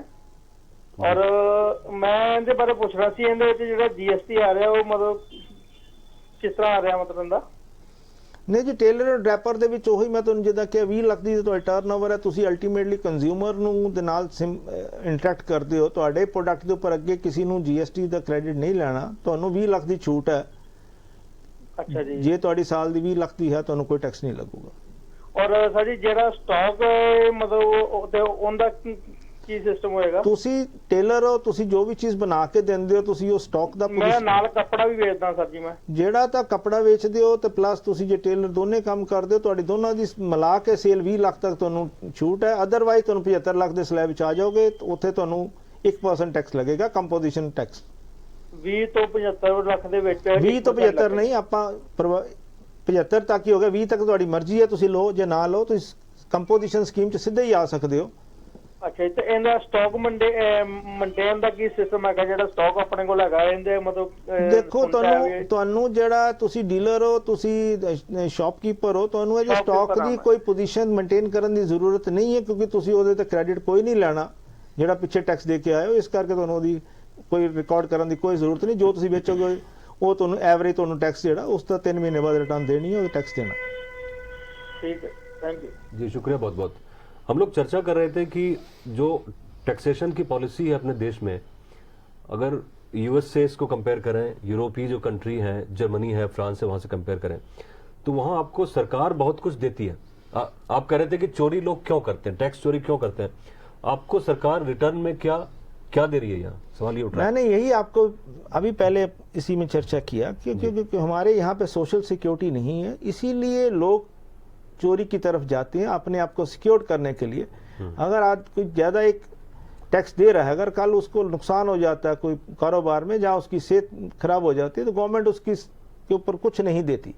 और मैं ਇਹਦੇ ਬਾਰੇ ਪੁੱਛ ਰਿਹਾ ਸੀ, ਇਹਦੇ ਵਿੱਚ ਜਿਹੜਾ GST ਆ ਰਿਹਾ ਉਹ ਮਤਲਬ ਕਿਸ ਤਰ੍ਹਾਂ ਆ ਰਿਹਾ, ਮਤਲਬ ਇਹਦਾ? ਨਹੀਂ ਜੀ, ਟੇਲਰ ਔਰ ਡਰੈਪਰ ਦੇ ਵਿੱਚ ਉਹੀ ਮੈਂ ਤੁਹਾਨੂੰ ਜਿੱਦਾਂ ਕਿ 20 ਲੱਖ ਦੀ ਤੁਹਾਡੀ ਟਰਨਓਵਰ ਹੈ, ਤੁਸੀਂ ਅਲਟੀਮੇਟਲੀ ਕੰਜ਼ਿਊਮਰ ਨੂੰ ਦੇ ਨਾਲ ਇੰਟਰੈਕਟ ਕਰਦੇ ਹੋ। ਤੁਹਾਡੇ ਪ੍ਰੋਡਕਟ ਦੇ ਉੱਪਰ ਅੱਗੇ ਕਿਸੇ ਨੂੰ GST ਦਾ ਕ੍ਰੈਡਿਟ ਨਹੀਂ ਲੈਣਾ, ਤੁਹਾਨੂੰ 20 ਲੱਖ ਦੀ ਛੂਟ ਹੈ। ਅੱਛਾ ਜੀ। ਜੇ ਤੁਹਾਡੀ ਸਾਲ ਦੀ 20 ਲੱਖ ਦੀ ਹੈ ਤੁਹਾਨੂੰ ਕੋਈ ਟੈਕਸ ਨਹੀਂ ਲੱਗੂਗਾ। ਔਰ ਸਰ ਜੀ ਜਿਹੜਾ ਸਟਾਕ ਮਤਲਬ ਉਹਦਾ ਕੀ ਸਿਸਟਮ ਹੋਏਗਾ? ਤੁਸੀਂ ਟੇਲਰ ਹੋ, ਤੁਸੀਂ ਜੋ ਵੀ ਚੀਜ਼ ਬਣਾ ਕੇ ਦਿੰਦੇ ਹੋ ਤੁਸੀਂ ਉਹ ਸਟਾਕ ਦਾ ਮੈਂ ਨਾਲ ਕੱਪੜਾ ਵੀ ਵੇਚਦਾ ਸਰ ਜੀ। ਮੈਂ ਜਿਹੜਾ ਤਾਂ ਕੱਪੜਾ ਵੇਚਦੇ ਹੋ ਤੇ ਪਲੱਸ ਤੁਸੀਂ ਜੇ ਟੇਲਰ ਦੋਨੇ ਕੰਮ ਕਰਦੇ ਹੋ, ਤੁਹਾਡੀ ਦੋਨਾਂ ਦੀ ਮਿਲਾ ਕੇ ਸੇਲ 20 ਲੱਖ ਤੱਕ ਤੁਹਾਨੂੰ ਛੂਟ ਹੈ। ਅਦਰਵਾਈਜ਼ ਤੁਹਾਨੂੰ 75 ਲੱਖ ਦੇ ਸਲੈਬ ਵਿੱਚ ਆ ਜਾਓਗੇ, ਉੱਥੇ ਤੁਹਾਨੂੰ 1% ਟੈਕਸ ਲੱਗੇਗਾ, ਕੰਪੋਜੀਸ਼ਨ ਟੈਕਸ। 20 ਤੋਂ 75 ਲੱਖ ਦੇ ਵਿੱਚ 20 ਤੋਂ 75 ਨਹੀਂ, ਆਪਾਂ 75 ਤੱਕ ਹੀ ਹੋ ਗਿਆ। 20 ਤੱਕ ਤੁਹਾਡੀ ਮਰਜ਼ੀ ਹੈ, ਤੁਸੀਂ ਲਓ ਜੇ ਨਾ ਲਓ ਤੁਸੀਂ ਕੰਪੋਜੀਸ਼ਨ ਸਕੀਮ 'ਚ ਸਿੱਧੇ ਹੀ ਆ ਸਕਦੇ ਹੋ। ਅੱਛਾ, ਤੇ ਇਹਦਾ ਸਟਾਕ ਮੇਨਟੇਨ ਦਾ ਕੀ ਸਿਸਟਮ ਹੈਗਾ? ਜਿਹੜਾ ਸਟਾਕ ਆਪਣੇ ਕੋਲ ਹੈਗਾ ਇਹਦੇ ਮਤਲਬ ਦੇਖੋ, ਤੁਹਾਨੂੰ ਜਿਹੜਾ ਤੁਸੀਂ ਡੀਲਰ ਹੋ, ਤੁਸੀਂ ਸ਼ਾਪਕੀਪਰ ਹੋ, ਤੁਹਾਨੂੰ ਇਹ ਸਟਾਕ ਦੀ ਕੋਈ ਪੋਜੀਸ਼ਨ ਮੇਨਟੇਨ ਕਰਨ ਦੀ ਜ਼ਰੂਰਤ ਨਹੀਂ ਹੈ ਕਿਉਂਕਿ ਤੁਸੀਂ ਉਹਦੇ ਤੇ ਕ੍ਰੈਡਿਟ ਕੋਈ ਨਹੀਂ ਲੈਣਾ ਜਿਹੜਾ ਪਿੱਛੇ ਟੈਕਸ ਦੇ ਕੇ ਆਏ ਹੋ। ਇਸ ਕਰਕੇ ਤੁਹਾਨੂੰ ਉਹਦੀ ਕੋਈ ਰਿਕਾਰਡ ਕਰਨ ਦੀ ਕੋਈ ਜ਼ਰੂਰਤ नहीं। जो ਤੁਸੀਂ ਵੇਚੋਗੇ ਉਹ ਤੁਹਾਨੂੰ ਐਵਰੇਜ ਤੁਹਾਨੂੰ ਟੈਕਸ ਜਿਹੜਾ ਉਸ ਦਾ 3 ਮਹੀਨੇ ਬਾਅਦ ਰਿਟਰਨ ਦੇਣੀ ਹੈ, ਉਹ ਟੈक्स देना। ठीक है, थैंक यू जी, शुक्रिया बहुत बहुत। हम लोग चर्चा कर रहे थे कि जो टैक्सेशन की पॉलिसी है अपने देश में, अगर यूएस से इसको कंपेयर करें, यूरोपीय जो कंट्री है, जर्मनी है, फ्रांस है, वहां से कंपेयर करें तो वहां आपको सरकार बहुत कुछ देती है। आप कह रहे थे कि चोरी लोग क्यों करते हैं, टैक्स चोरी क्यों करते हैं, आपको सरकार रिटर्न में क्या क्या दे रही है? यहाँ सवाल ये उठ रहा है। मैंने यही आपको अभी पहले इसी में चर्चा किया क्योंकि हमारे यहाँ पे सोशल सिक्योरिटी नहीं है, इसीलिए लोग चोरी की तरफ जाते हैं अपने आप को सिक्योर करने के लिए। अगर आज कोई ज्यादा एक टैक्स दे रहा है, अगर कल उसको नुकसान हो जाता है कोई कारोबार में जहाँ उसकी सेहत खराब हो जाती है तो गवर्नमेंट उसकी के ऊपर कुछ नहीं देती,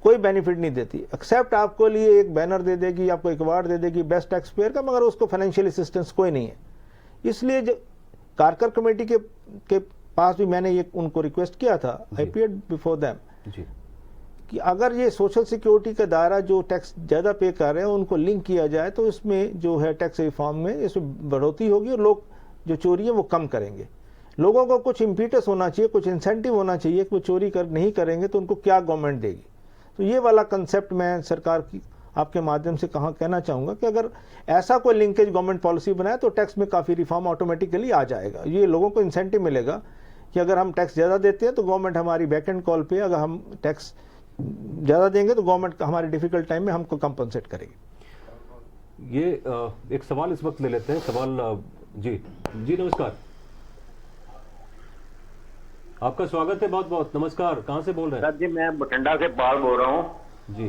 कोई बेनिफिट नहीं देती, एक्सेप्ट आपको लिए एक बैनर दे देगी, आपको एक अवार्ड दे देगी बेस्ट टैक्स पेयर का, मगर उसको फाइनेंशियल असिस्टेंस कोई नहीं है। इसलिए जो कारकर कमेटी के पास भी मैंने ये उनको रिक्वेस्ट किया था, आई अपीयर्ड बिफोर देम, कि अगर ये सोशल सिक्योरिटी का दायरा जो टैक्स ज़्यादा पे कर रहे हैं उनको लिंक किया जाए तो इसमें जो है टैक्स रिफॉर्म में इसमें बढ़ोतरी होगी और लोग जो चोरी है वो कम करेंगे। लोगों को कुछ इम्पीटस होना चाहिए, कुछ इंसेंटिव होना चाहिए कि वो चोरी नहीं करेंगे तो उनको क्या गवर्नमेंट देगी। तो ये वाला कंसेप्ट मैं सरकार की आपके माध्यम से कहना चाहूँगा कि अगर ऐसा कोई लिंकेज गवर्नमेंट पॉलिसी बनाए तो टैक्स में काफ़ी रिफॉर्म ऑटोमेटिकली आ जाएगा। ये लोगों को इंसेंटिव मिलेगा कि अगर हम टैक्स ज़्यादा देते हैं तो गवर्नमेंट हमारी बैक एंड कॉल पे, अगर हम टैक्स ज़्यादा देंगे तो गवर्नमेंट हमारे डिफिकल्ट टाइम में हमको कंपनसेट करेगी। ये एक सवाल इस वक्त ले लेते हैं। सवाल जी जी नमस्कार, आपका स्वागत है, बहुत बहुत नमस्कार। कहाँ से बोल रहे हैं? सर जी, मैं बठिंडा से पाल बोल रहा हूँ। जी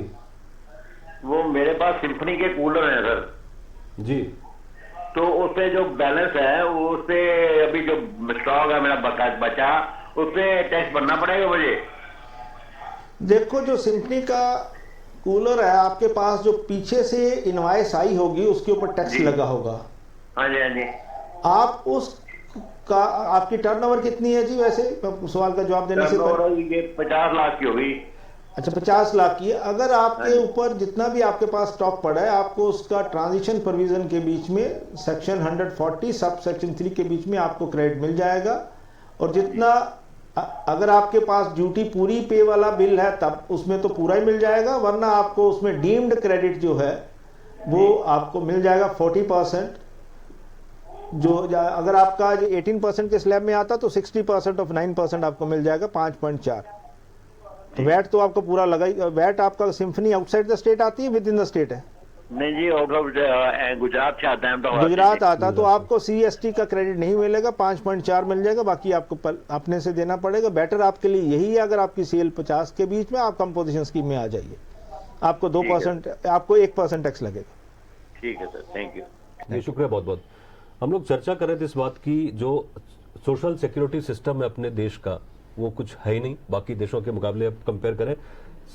वो मेरे पास सिम्फनी के कूलर हैं सर, जी, तो उसपे जो बैलेंस है वो उसपे अभी जो स्टॉक है मेरा बचा उसपे टैक्स भरना पड़ेगा मुझे? देखो, जो सिम्फनी का कूलर है आपके पास, जो पीछे से इनवाइस आई होगी उसके ऊपर टैक्स जी। लगा होगा। हाँ जी, हाँ जी। आप उस का आपकी टर्नओवर कितनी है जी? वैसे सवाल का जवाब देने से पहले, ये 50 लाख की होगी। अच्छा, 50 लाख की है। अगर आपके ऊपर जितना भी आपके पास स्टॉक पड़ा है, आपको उसका ट्रांजिशन प्रोविजन के बीच में सेक्शन 140 सब सेक्शन 3 के बीच में आपको क्रेडिट मिल जाएगा। और जितना अगर आपके पास ड्यूटी पूरी पे वाला बिल है तब उसमें तो पूरा ही मिल जाएगा, वरना आपको उसमें डीम्ड क्रेडिट जो है वो आपको मिल जाएगा 40%। जो अगर आपका 18% के स्लैब में आता तो 60% ऑफ 9% आपको मिल जाएगा 5.4। तो वैट तो आपको पूरा लगा ही। वैट आपका सिम्फनी आउटसाइड द स्टेट आती है, विद इन द स्टेट है? नहीं जी, आउट ऑफ गुजरात से आता है। तो गुजरात आता तो आपको CST का क्रेडिट नहीं मिलेगा, 5.4 मिल जाएगा, बाकी आपको अपने से देना पड़ेगा। बेटर आपके लिए यही है, अगर आपकी सेल 50 के बीच में, आप कंपोजिशन स्कीम में आ जाइए, आपको 2%, आपको 1% टैक्स लगेगा। ठीक है सर, थैंक यू। जी शुक्रिया बहुत बहुत। हम लोग चर्चा कर रहे थे इस बात की, जो सोशल सिक्योरिटी सिस्टम है अपने देश का वो कुछ है ही नहीं, बाकी देशों के मुकाबले अब कंपेयर करें,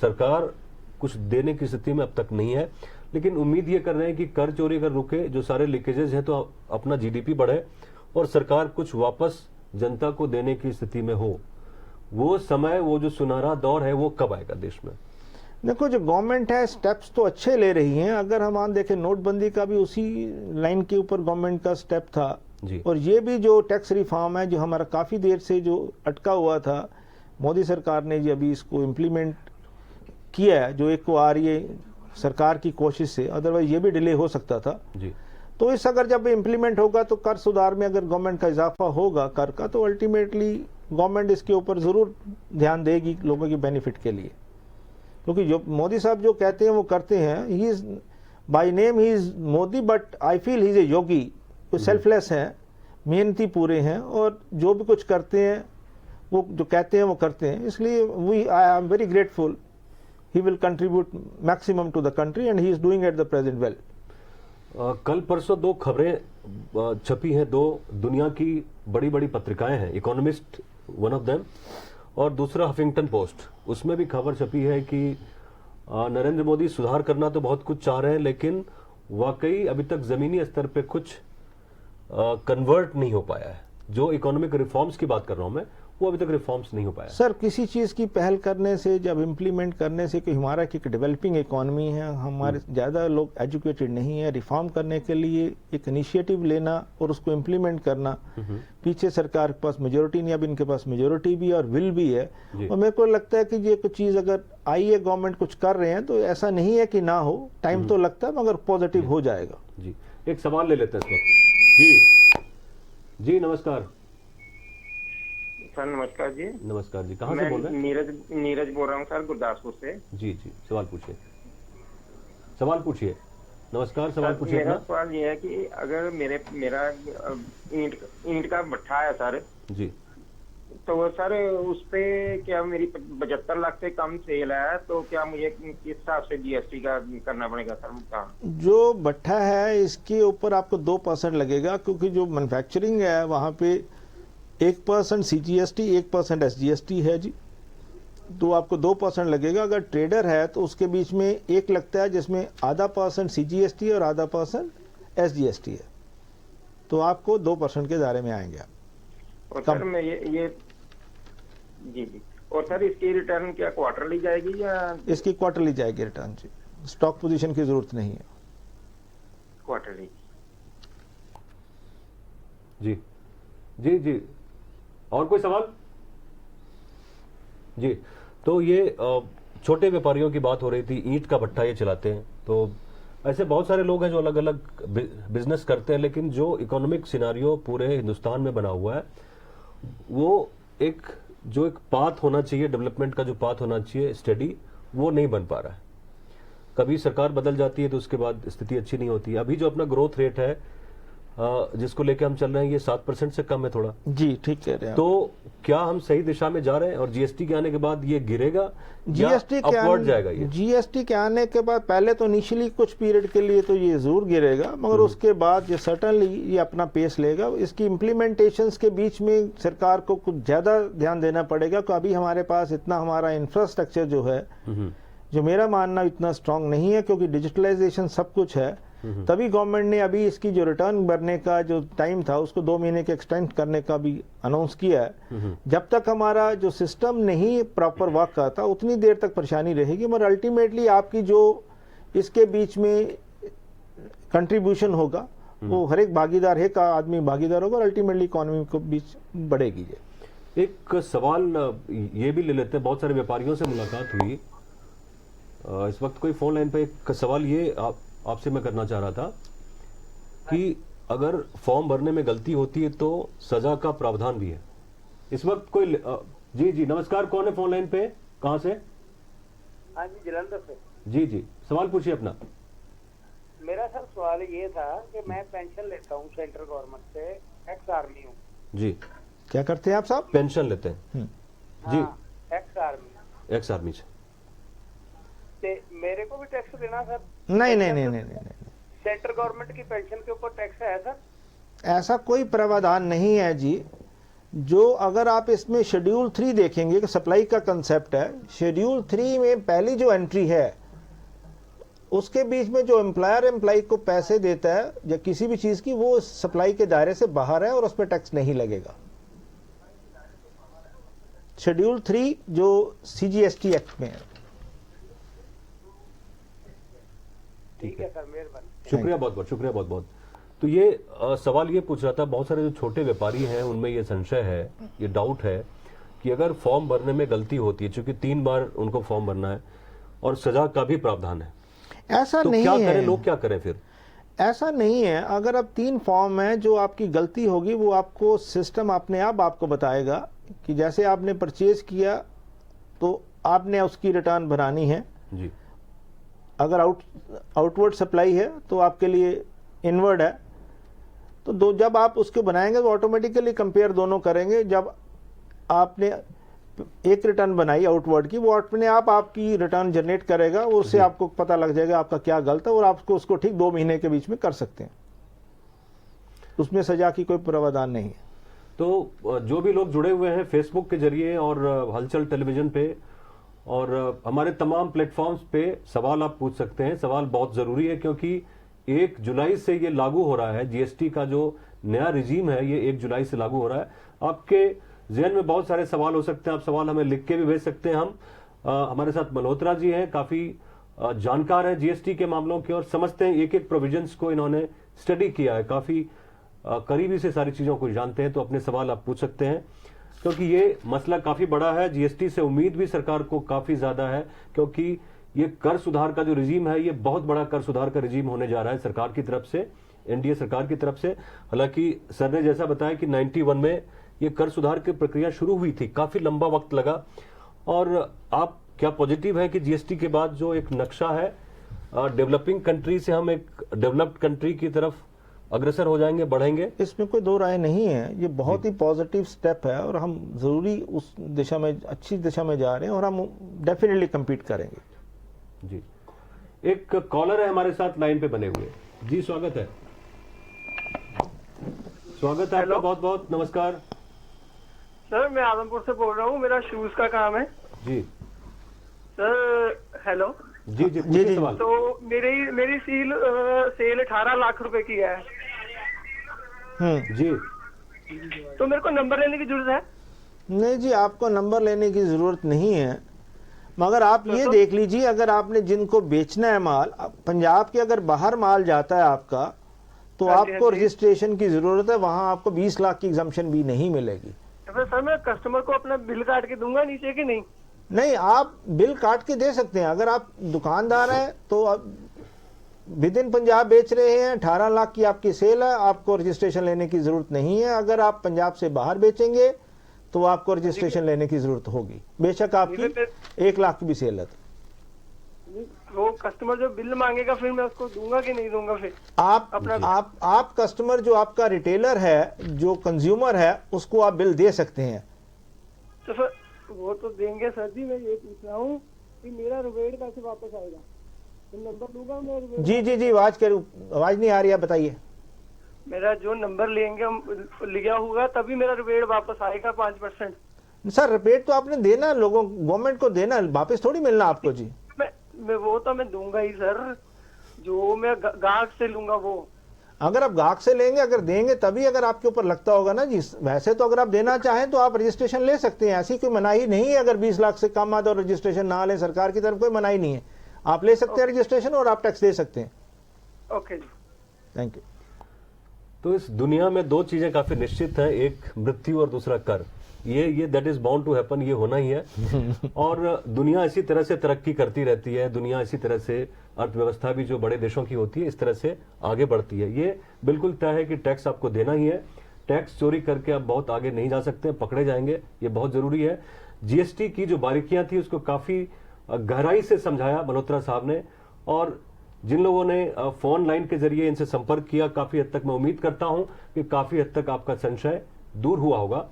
सरकार कुछ देने की स्थिति में अब तक नहीं है। लेकिन उम्मीद ये कर रहे हैं कि कर चोरी अगर रुके, जो सारे लीकेजेस हैं, तो अपना GDP बढ़े और सरकार कुछ वापस जनता को देने की स्थिति में हो। वो समय, वो जो सुनहरा दौर है, वो कब आएगा देश में? देखो, जो गवर्नमेंट है स्टेप्स तो अच्छे ले रही हैं। अगर हम मान देखें, नोटबंदी का भी उसी लाइन के ऊपर गवर्नमेंट का स्टेप था जी। और ये भी जो टैक्स रिफॉर्म है जो हमारा काफ़ी देर से जो अटका हुआ था, मोदी सरकार ने जी अभी इसको इम्प्लीमेंट किया है, जो एक को आ रही है सरकार की कोशिश से, अदरवाइज ये भी डिले हो सकता था जी। तो इस अगर जब इम्प्लीमेंट होगा तो कर सुधार में अगर गवर्नमेंट का इजाफा होगा कर का, तो अल्टीमेटली गवर्नमेंट इसके ऊपर ज़रूर ध्यान देगी लोगों की बेनिफिट के लिए। क्योंकि जो मोदी साहब जो कहते हैं वो करते हैं। He is by name he is Modi, but I feel he is a yogi. वो सेल्फलेस हैं, मेहनती पूरे हैं और जो भी कुछ करते हैं वो जो कहते हैं वो करते हैं। इसलिए I am very grateful. He will contribute maximum to the country and he is doing at the present well. कल परसों 2 खबरें छपी हैं, 2 दुनिया की बड़ी बड़ी पत्रिकाएं हैं, इकोनॉमिस्ट वन ऑफ देम और दूसरा हफिंगटन पोस्ट। उसमें भी खबर छपी है कि नरेंद्र मोदी सुधार करना तो बहुत कुछ चाह रहे हैं, लेकिन वाकई अभी तक जमीनी स्तर पे कुछ कन्वर्ट नहीं हो पाया है। जो इकोनॉमिक रिफॉर्म्स की बात कर रहा हूं मैं, वो अभी तक रिफॉर्म्स नहीं हो पाया। सर, किसी चीज़ की पहल करने से, जब इम्प्लीमेंट करने से, कि हमारा एक डेवलपिंग इकोनॉमी है, हमारे ज़्यादा लोग एजुकेटेड नहीं है, रिफॉर्म करने के लिए एक इनिशिएटिव लेना और उसको इम्प्लीमेंट करना, पीछे सरकार के पास मेजोरिटी नहीं, अब इनके पास मेजोरिटी भी और विल भी है। और मेरे को लगता है कि ये कुछ चीज़ अगर आई है, गवर्नमेंट कुछ कर रहे हैं, तो ऐसा नहीं है कि ना हो, टाइम तो लगता है मगर पॉजिटिव हो जाएगा। जी, एक सवाल ले लेते हैं इस वक्त। जी जी, नमस्कार सर। नमस्कार जी। नमस्कार जी, कहाँ से बोल रहे हैं? नीरज बोल रहा हूँ सर, गुरदासपुर से। जी जी, सवाल पूछिए, सवाल पूछिए। नमस्कार, सवाल पूछिए। मेरा सवाल ये है कि अगर मेरा ईंट का भट्ठा है सर जी, तो सर उस पे क्या मेरी 75 लाख से कम सेल है, तो क्या मुझे किस हिसाब से GST का करना पड़ेगा सर भुगतान? जो भट्ठा है इसके ऊपर आपको 2% लगेगा, क्योंकि जो मैन्युफैक्चरिंग है वहाँ पे 1% CGST 1% SGST है जी, तो आपको 2% लगेगा। अगर ट्रेडर है तो उसके बीच में एक लगता है जिसमें आधा % CGST और आधा % SGST है, तो आपको 2% के दायरे में आएंगे आप। और सर मैं ये जी जी, और सर इसकी रिटर्न क्या क्वार्टरली जाएगी या? इसकी क्वार्टरली जाएगी रिटर्न जी, स्टॉक पोजीशन की जरूरत नहीं है। क्वार्टरली। जी जी जी, और कोई सवाल? जी, तो ये छोटे व्यापारियों की बात हो रही थी, ईंट का भट्ठा ये चलाते हैं, तो ऐसे बहुत सारे लोग हैं जो अलग अलग बिजनेस करते हैं, लेकिन जो इकोनॉमिक सिनारियो पूरे हिंदुस्तान में बना हुआ है, वो एक पाथ होना चाहिए, डेवलपमेंट का जो पाथ होना चाहिए स्टडी, वो नहीं बन पा रहा है। कभी सरकार बदल जाती है तो उसके बाद स्थिति अच्छी नहीं होती है। अभी जो अपना ग्रोथ रेट है जिसको लेके हम चल रहे हैं ये 7% से कम है थोड़ा। जी ठीक कह रहे हैं तो क्या हम सही दिशा में जा रहे हैं और जीएसटी के आने के बाद ये गिरेगा, जीएसटी के अपवर्ड जाएगा ये? जीएसटी के आने के बाद पहले तो इनिशियली कुछ पीरियड के लिए तो ये जरूर गिरेगा, मगर उसके बाद ये सर्टनली ये अपना पेस लेगा। इसकी इम्प्लीमेंटेशंस के बीच में सरकार को कुछ ज्यादा ध्यान देना पड़ेगा, क्योंकि अभी हमारे पास इतना हमारा इंफ्रास्ट्रक्चर जो है, जो मेरा मानना इतना स्ट्रांग नहीं है, क्योंकि डिजिटलाइजेशन सब कुछ है। तभी गवर्नमेंट ने अभी इसकी जो रिटर्न भरने का जो टाइम था उसको 2 महीने के एक्सटेंड करने का भी अनाउंस किया है। जब तक हमारा जो सिस्टम नहीं प्रॉपर वर्क करता उतनी देर तक परेशानी रहेगी, मगर अल्टीमेटली आपकी जो इसके बीच में कंट्रीब्यूशन होगा वो हर एक भागीदार है का आदमी भागीदार होगा और अल्टीमेटली इकोनॉमी को बीच बढ़ेगी। एक सवाल ये भी ले लेते हैं, बहुत सारे व्यापारियों से मुलाकात हुई इस वक्त। कोई फोन लाइन पे एक सवाल ये आपसे मैं करना चाह रहा था कि अगर फॉर्म भरने में गलती होती है तो सजा का प्रावधान भी है। इस वक्त कोई जी नमस्कार, कौन है फोन लाइन पे, कहां से? हाँ जी, जलंधर से। जी सवाल पूछिए अपना। मेरा सर सवाल ये था कि मैं पेंशन लेता हूँ सेंट्रल गवर्नमेंट से, एक्स आर्मी हूँ। जी, क्या करते हैं आप साहब? पेंशन लेते हैं जी, एक्स आर्मी। एक्स आर्मी से मेरे को भी टैक्स देना सर? नहीं। सेंट्रल गवर्नमेंट की पेंशन के ऊपर टैक्स है सर? ऐसा कोई प्रावधान नहीं है जी। जो अगर आप इसमें शेड्यूल 3 देखेंगे कि सप्लाई का कंसेप्ट है, शेड्यूल 3 में पहली जो एंट्री है उसके बीच में जो एम्प्लॉयर एम्प्लॉय को पैसे देता है या किसी भी चीज की, वो सप्लाई के दायरे से बाहर है और उस पर टैक्स नहीं लगेगा। शेड्यूल 3 जो CGST एक्ट में है। ठीक है सर, मेहरबानी, शुक्रिया, बहुत बहुत। तो ये सवाल ये पूछ रहा था, बहुत सारे जो छोटे व्यापारी हैं उनमें ये संशय है, ये डाउट है कि अगर फॉर्म भरने में गलती होती है, चूंकि 3 बार उनको फॉर्म भरना है और सजा का भी प्रावधान है, ऐसा तो नहीं क्या है। करें, लोग क्या करें फिर? ऐसा नहीं है। अगर अब 3 फॉर्म है, जो आपकी गलती होगी वो आपको सिस्टम अपने आप आपको बताएगा कि जैसे आपने परचेज किया तो आपने उसकी रिटर्न भरानी है जी। अगर आउटवर्ड सप्लाई है तो आपके लिए इनवर्ड है। तो जब आप उसको बनाएंगे तो ऑटोमेटिकली कंपेयर दोनों करेंगे। जब आपने एक रिटर्न बनाई आउटवर्ड की, वो अपने आप आपकी रिटर्न जनरेट करेगा, उससे आपको पता लग जाएगा आपका क्या गलत है और आपको उसको ठीक 2 महीने के बीच में कर सकते हैं। उसमें सजा की कोई प्रावधान नहीं है। तो जो भी लोग जुड़े हुए हैं फेसबुक के जरिए और हलचल टेलीविजन पे और हमारे तमाम प्लेटफॉर्म्स पे सवाल आप पूछ सकते हैं। सवाल बहुत जरूरी है क्योंकि 1 जुलाई से ये लागू हो रहा है। जीएसटी का जो नया रिजीम है ये 1 जुलाई से लागू हो रहा है। आपके जहन में बहुत सारे सवाल हो सकते हैं, आप सवाल हमें लिख के भी भेज सकते हैं। हम हमारे साथ मल्होत्रा जी हैं, काफी जानकार हैं जीएसटी के मामलों के और समझते हैं एक प्रोविजंस को, इन्होंने स्टडी किया है, काफी करीबी से सारी चीजों को जानते हैं। तो अपने सवाल आप पूछ सकते हैं क्योंकि ये मसला काफी बड़ा है। जीएसटी से उम्मीद भी सरकार को काफी ज्यादा है क्योंकि ये कर सुधार का जो रिजीम है ये बहुत बड़ा कर सुधार का रिजीम होने जा रहा है सरकार की तरफ से, एनडीए सरकार की तरफ से। हालांकि सर ने जैसा बताया कि 91 में ये कर सुधार की प्रक्रिया शुरू हुई थी, काफी लंबा वक्त लगा। और आप क्या पॉजिटिव है कि जीएसटी के बाद जो एक नक्शा है डेवलपिंग कंट्री से हम एक डेवलप्ड कंट्री की तरफ अग्रसर हो जाएंगे, बढ़ेंगे? इसमें कोई 2 राय नहीं है। ये बहुत ही पॉजिटिव स्टेप है और हम जरूरी उस दिशा में, अच्छी दिशा में जा रहे हैं और हम डेफिनेटली कम्पीट करेंगे। जी, एक कॉलर है हमारे साथ लाइन पे बने हुए। जी स्वागत है, स्वागत है आपका, बहुत बहुत नमस्कार। सर मैं आदमपुर से बोल रहा हूँ, मेरा शूज का काम है। जी सर हेलो। जी जी सवाल। तो मेरी सेल 18 लाख रुपए की है। जी, तो मेरे को नंबर लेने की जरूरत है? नहीं जी, आपको नंबर लेने की जरूरत नहीं है, मगर आप ये देख लीजिए, अगर आपने जिनको बेचना है माल, पंजाब के अगर बाहर माल जाता है आपका, तो आपको रजिस्ट्रेशन की जरूरत है। वहां आपको 20 लाख की एग्जम्पशन भी नहीं मिलेगी। तो सर मैं कस्टमर को अपना बिल काट के दूंगा नीचे कि नहीं? नहीं, आप बिल काट के दे सकते हैं। अगर आप दुकानदार हैं तो विद इन पंजाब बेच रहे हैं, 18 लाख की आपकी सेल है, आपको रजिस्ट्रेशन लेने की जरूरत नहीं है। अगर आप पंजाब से बाहर बेचेंगे तो आपको रजिस्ट्रेशन लेने की जरूरत होगी, बेशक आपकी 1 लाख की भी सेल है। वो कस्टमर जो बिल मांगेगा फिर मैं उसको दूंगा कि नहीं दूंगा फिर? आप कस्टमर जो आपका रिटेलर है, जो कंज्यूमर है, उसको आप बिल दे सकते हैं। तो सर वो तो देंगे सर जी, मैं ये पूछ रहा हूँ कि मेरा रिबेट कैसे वापस आएगा? तो नंबर दूंगा मैं रिबेट? जी आवाज नहीं आ रही है, बताइए। मेरा जो नंबर लेंगे लिया होगा तभी मेरा रिबेट वापस आएगा 5%? सर रिबेट तो आपने देना, लोगों गवर्नमेंट को देना, वापस थोड़ी मिलना आपको जी। मैं वो तो मैं दूंगा ही सर, जो मैं ग्राहक से लूंगा वो। अगर आप ग्राहक से लेंगे, अगर देंगे तभी अगर आपके ऊपर लगता होगा ना जी। वैसे तो अगर आप देना चाहें तो आप रजिस्ट्रेशन ले सकते हैं, ऐसी कोई मनाही नहीं है। अगर 20 लाख से कम आधा और रजिस्ट्रेशन ना लें, सरकार की तरफ कोई मनाही नहीं है, आप ले सकते हैं रजिस्ट्रेशन और आप टैक्स दे सकते हैं। ओके जी, थैंक यू। तो इस दुनिया में दो चीजें काफी निश्चित हैं, एक मृत्यु और दूसरा कर। ये that is bound to happen, ये होना ही है। और दुनिया इसी तरह से तरक्की करती रहती है, दुनिया इसी तरह से, अर्थव्यवस्था भी जो बड़े देशों की होती है इस तरह से आगे बढ़ती है। ये बिल्कुल तय है कि टैक्स आपको देना ही है। टैक्स चोरी करके आप बहुत आगे नहीं जा सकते, पकड़े जाएंगे, ये बहुत जरूरी है। जीएसटी की जो बारीकियां थी उसको काफी गहराई से समझाया मल्होत्रा साहब ने, और जिन लोगों ने फोन लाइन के जरिए इनसे संपर्क किया, काफी हद तक मैं उम्मीद करता हूं कि काफी हद तक आपका संशय दूर हुआ होगा।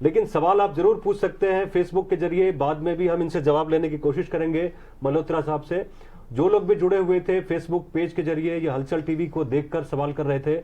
लेकिन सवाल आप जरूर पूछ सकते हैं फेसबुक के जरिए, बाद में भी हम इनसे जवाब लेने की कोशिश करेंगे मल्होत्रा साहब से। जो लोग भी जुड़े हुए थे फेसबुक पेज के जरिए या हलचल टीवी को देखकर सवाल कर रहे थे,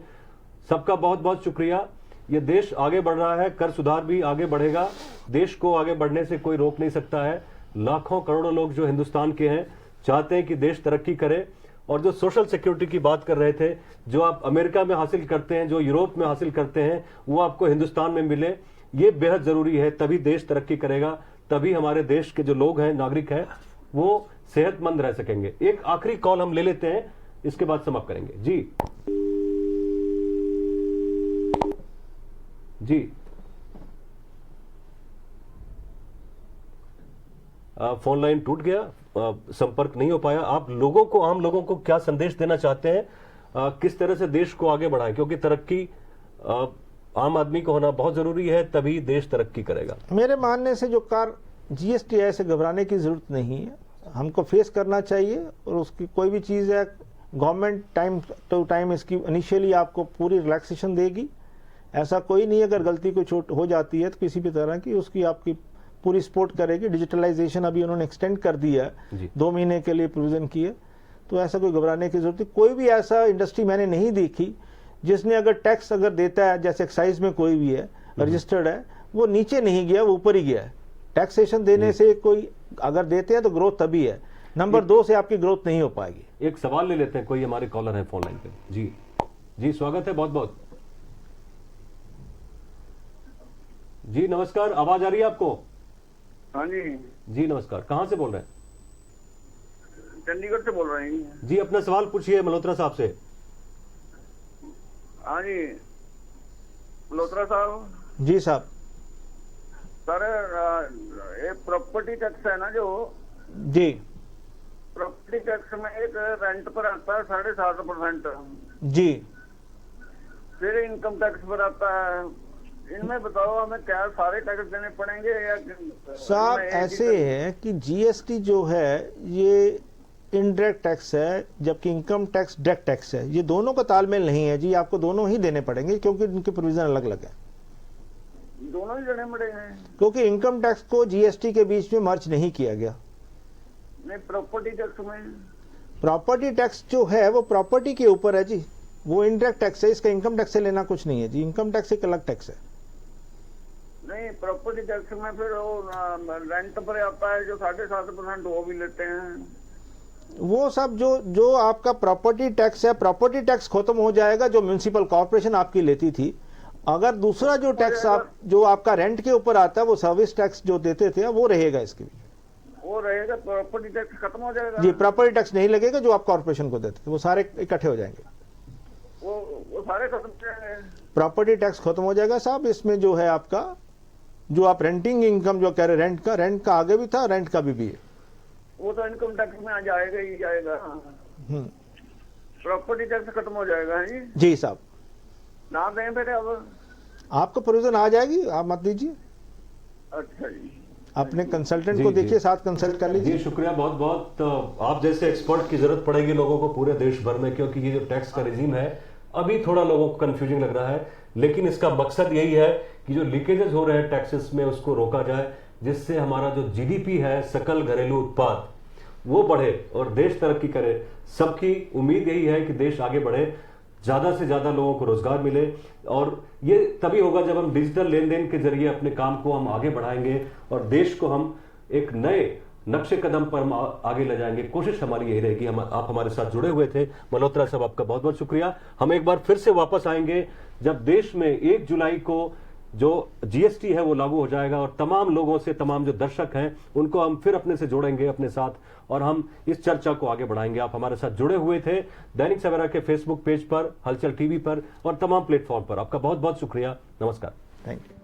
सबका बहुत बहुत शुक्रिया। ये देश आगे बढ़ रहा है, कर सुधार भी आगे बढ़ेगा, देश को आगे बढ़ने से कोई रोक नहीं सकता है। लाखों करोड़ों लोग जो हिंदुस्तान के हैं चाहते हैं कि देश तरक्की करे। और जो सोशल सिक्योरिटी की बात कर रहे थे, जो आप अमेरिका में हासिल करते हैं, जो यूरोप में हासिल करते हैं, वो आपको हिंदुस्तान में मिले, ये बेहद जरूरी है। तभी देश तरक्की करेगा, तभी हमारे देश के जो लोग हैं, नागरिक हैं, वो सेहतमंद रह सकेंगे। एक आखिरी कॉल हम ले लेते हैं, इसके बाद समाप्त करेंगे। जी फोन लाइन टूट गया, संपर्क नहीं हो पाया। आप लोगों को, आम लोगों को क्या संदेश देना चाहते हैं, किस तरह से देश को आगे बढ़ाएं? क्योंकि तरक्की आम आदमी को होना बहुत जरूरी है, तभी देश तरक्की करेगा। मेरे मानने से जो जीएसटी है, ऐसे घबराने की जरूरत नहीं है, हमको फेस करना चाहिए। और उसकी कोई भी चीज़ है, गवर्नमेंट टाइम टू टाइम इसकी इनिशियली आपको पूरी रिलैक्सेशन देगी। ऐसा कोई नहीं, अगर गलती कोई छूट हो जाती है तो किसी भी तरह की, उसकी आपकी पूरी सपोर्ट करेगी। डिजिटलाइजेशन अभी उन्होंने एक्सटेंड कर दिया है, 2 महीने के लिए प्रोविजन की है, तो ऐसा कोई घबराने की जरूरत नहीं। कोई भी ऐसा इंडस्ट्री मैंने नहीं देखी जिसने अगर टैक्स अगर देता है, जैसे एक्साइज में कोई भी है रजिस्टर्ड है, वो नीचे नहीं गया, वो ऊपर ही गया है। टैक्सेशन देने से कोई अगर देते हैं तो ग्रोथ तभी है, नंबर 2 से आपकी ग्रोथ नहीं हो पाएगी। एक सवाल ले लेते हैं, कोई हमारे कॉलर है फोन लाइन पे। जी स्वागत है बहुत बहुत। जी नमस्कार, आवाज आ रही है आपको? हाँ जी नमस्कार, कहां से बोल रहे हैं? चंडीगढ़ से बोल रहे हैं जी। अपना सवाल पूछिए मल्होत्रा साहब से। हाँ जी, मल्होत्रा साहब। जी साहब। सर ये प्रॉपर्टी टैक्स है ना, जो जी प्रॉपर्टी टैक्स में एक रेंट पर आता है 7.5%, जी, फिर इनकम टैक्स पर आता है। इनमें बताओ हमें क्या सारे टैक्स देने पड़ेंगे या? साहब ऐसे है कि जीएसटी जो है ये इनडायरेक्ट टैक्स है, जबकि इनकम टैक्स डायरेक्ट टैक्स है। ये दोनों का तालमेल नहीं है जी, आपको दोनों ही देने पड़ेंगे क्योंकि इनके प्रोविजन अलग अलग है। दोनों ही देने पड़ेंगे क्योंकि इनकम टैक्स को जीएसटी के बीच में मर्ज नहीं किया गया। नहीं, प्रॉपर्टी टैक्स में, प्रॉपर्टी टैक्स जो है वो प्रॉपर्टी के ऊपर है जी, वो इनडायरेक्ट टैक्स है, इसका इनकम टैक्स से लेना कुछ नहीं है जी। इनकम टैक्स एक अलग टैक्स है। नहीं, प्रॉपर्टी टैक्स में फिर वो रेंट पर आता है जो 7.5%, वो भी लेते हैं। वो सब जो आपका प्रॉपर्टी टैक्स है, प्रॉपर्टी टैक्स खत्म हो जाएगा जो म्युनिसिपल कॉर्पोरेशन आपकी लेती थी। अगर दूसरा जो टैक्स आप जो आपका रेंट के ऊपर आता है, वो सर्विस टैक्स जो देते थे, वो रहेगा इसके बीच, वो रहेगा। प्रॉपर्टी टैक्स खत्म हो जाएगा जी। प्रॉपर्टी टैक्स नहीं लगेगा जो आप कॉर्पोरेशन को देते थे, वो सारे इकट्ठे हो जाएंगे, वो सारे खत्म हो जाएंगे। प्रॉपर्टी टैक्स खत्म हो जाएगा साहब। इसमें जो है आपका जो आप रेंटिंग इनकम जो कह रहे, रेंट का आगे भी था, रेंट का भी है, वो तो इनकम टैक्स में आ जाएगा ही जाएगा। प्रॉपर्टी टैक्स खत्म हो जाएगा है जी साहब। ना दें फिर अब आपको प्रोविजन आ जाएगी, आप मत दीजिए। अच्छा जी। अपने कंसल्टेंट जी, को जी। देखिए, साथ कंसल्ट कर जी लीजिए। शुक्रिया बहुत बहुत। आप जैसे एक्सपर्ट की जरूरत पड़ेगी लोगों को पूरे देश भर में, क्योंकि ये जो टैक्स का रिजीम है अभी थोड़ा लोगों को कंफ्यूजिंग लग रहा है, लेकिन इसका मकसद यही है कि जो लीकेजेस हो रहे हैं टैक्सेस में उसको रोका जाए, जिससे हमारा जो जीडीपी है, सकल घरेलू उत्पाद, वो बढ़े और देश तरक्की करे। सबकी उम्मीद यही है कि देश आगे बढ़े, ज्यादा से ज्यादा लोगों को रोजगार मिले, और ये तभी होगा जब हम डिजिटल लेन देन के जरिए अपने काम को हम आगे बढ़ाएंगे और देश को हम एक नए नक्शे कदम पर हम आगे ले जाएंगे। कोशिश हमारी यही रहेगी। आप हमारे साथ जुड़े हुए थे। मल्होत्रा साहब, आपका बहुत बहुत शुक्रिया। हम एक बार फिर से वापस आएंगे जब देश में 1 जुलाई को जो जीएसटी है वो लागू हो जाएगा, और तमाम लोगों से, तमाम जो दर्शक हैं उनको हम फिर अपने से जोड़ेंगे अपने साथ, और हम इस चर्चा को आगे बढ़ाएंगे। आप हमारे साथ जुड़े हुए थे दैनिक सवेरा के फेसबुक पेज पर, हलचल टीवी पर और तमाम प्लेटफॉर्म पर। आपका बहुत बहुत शुक्रिया। नमस्कार। Thank you.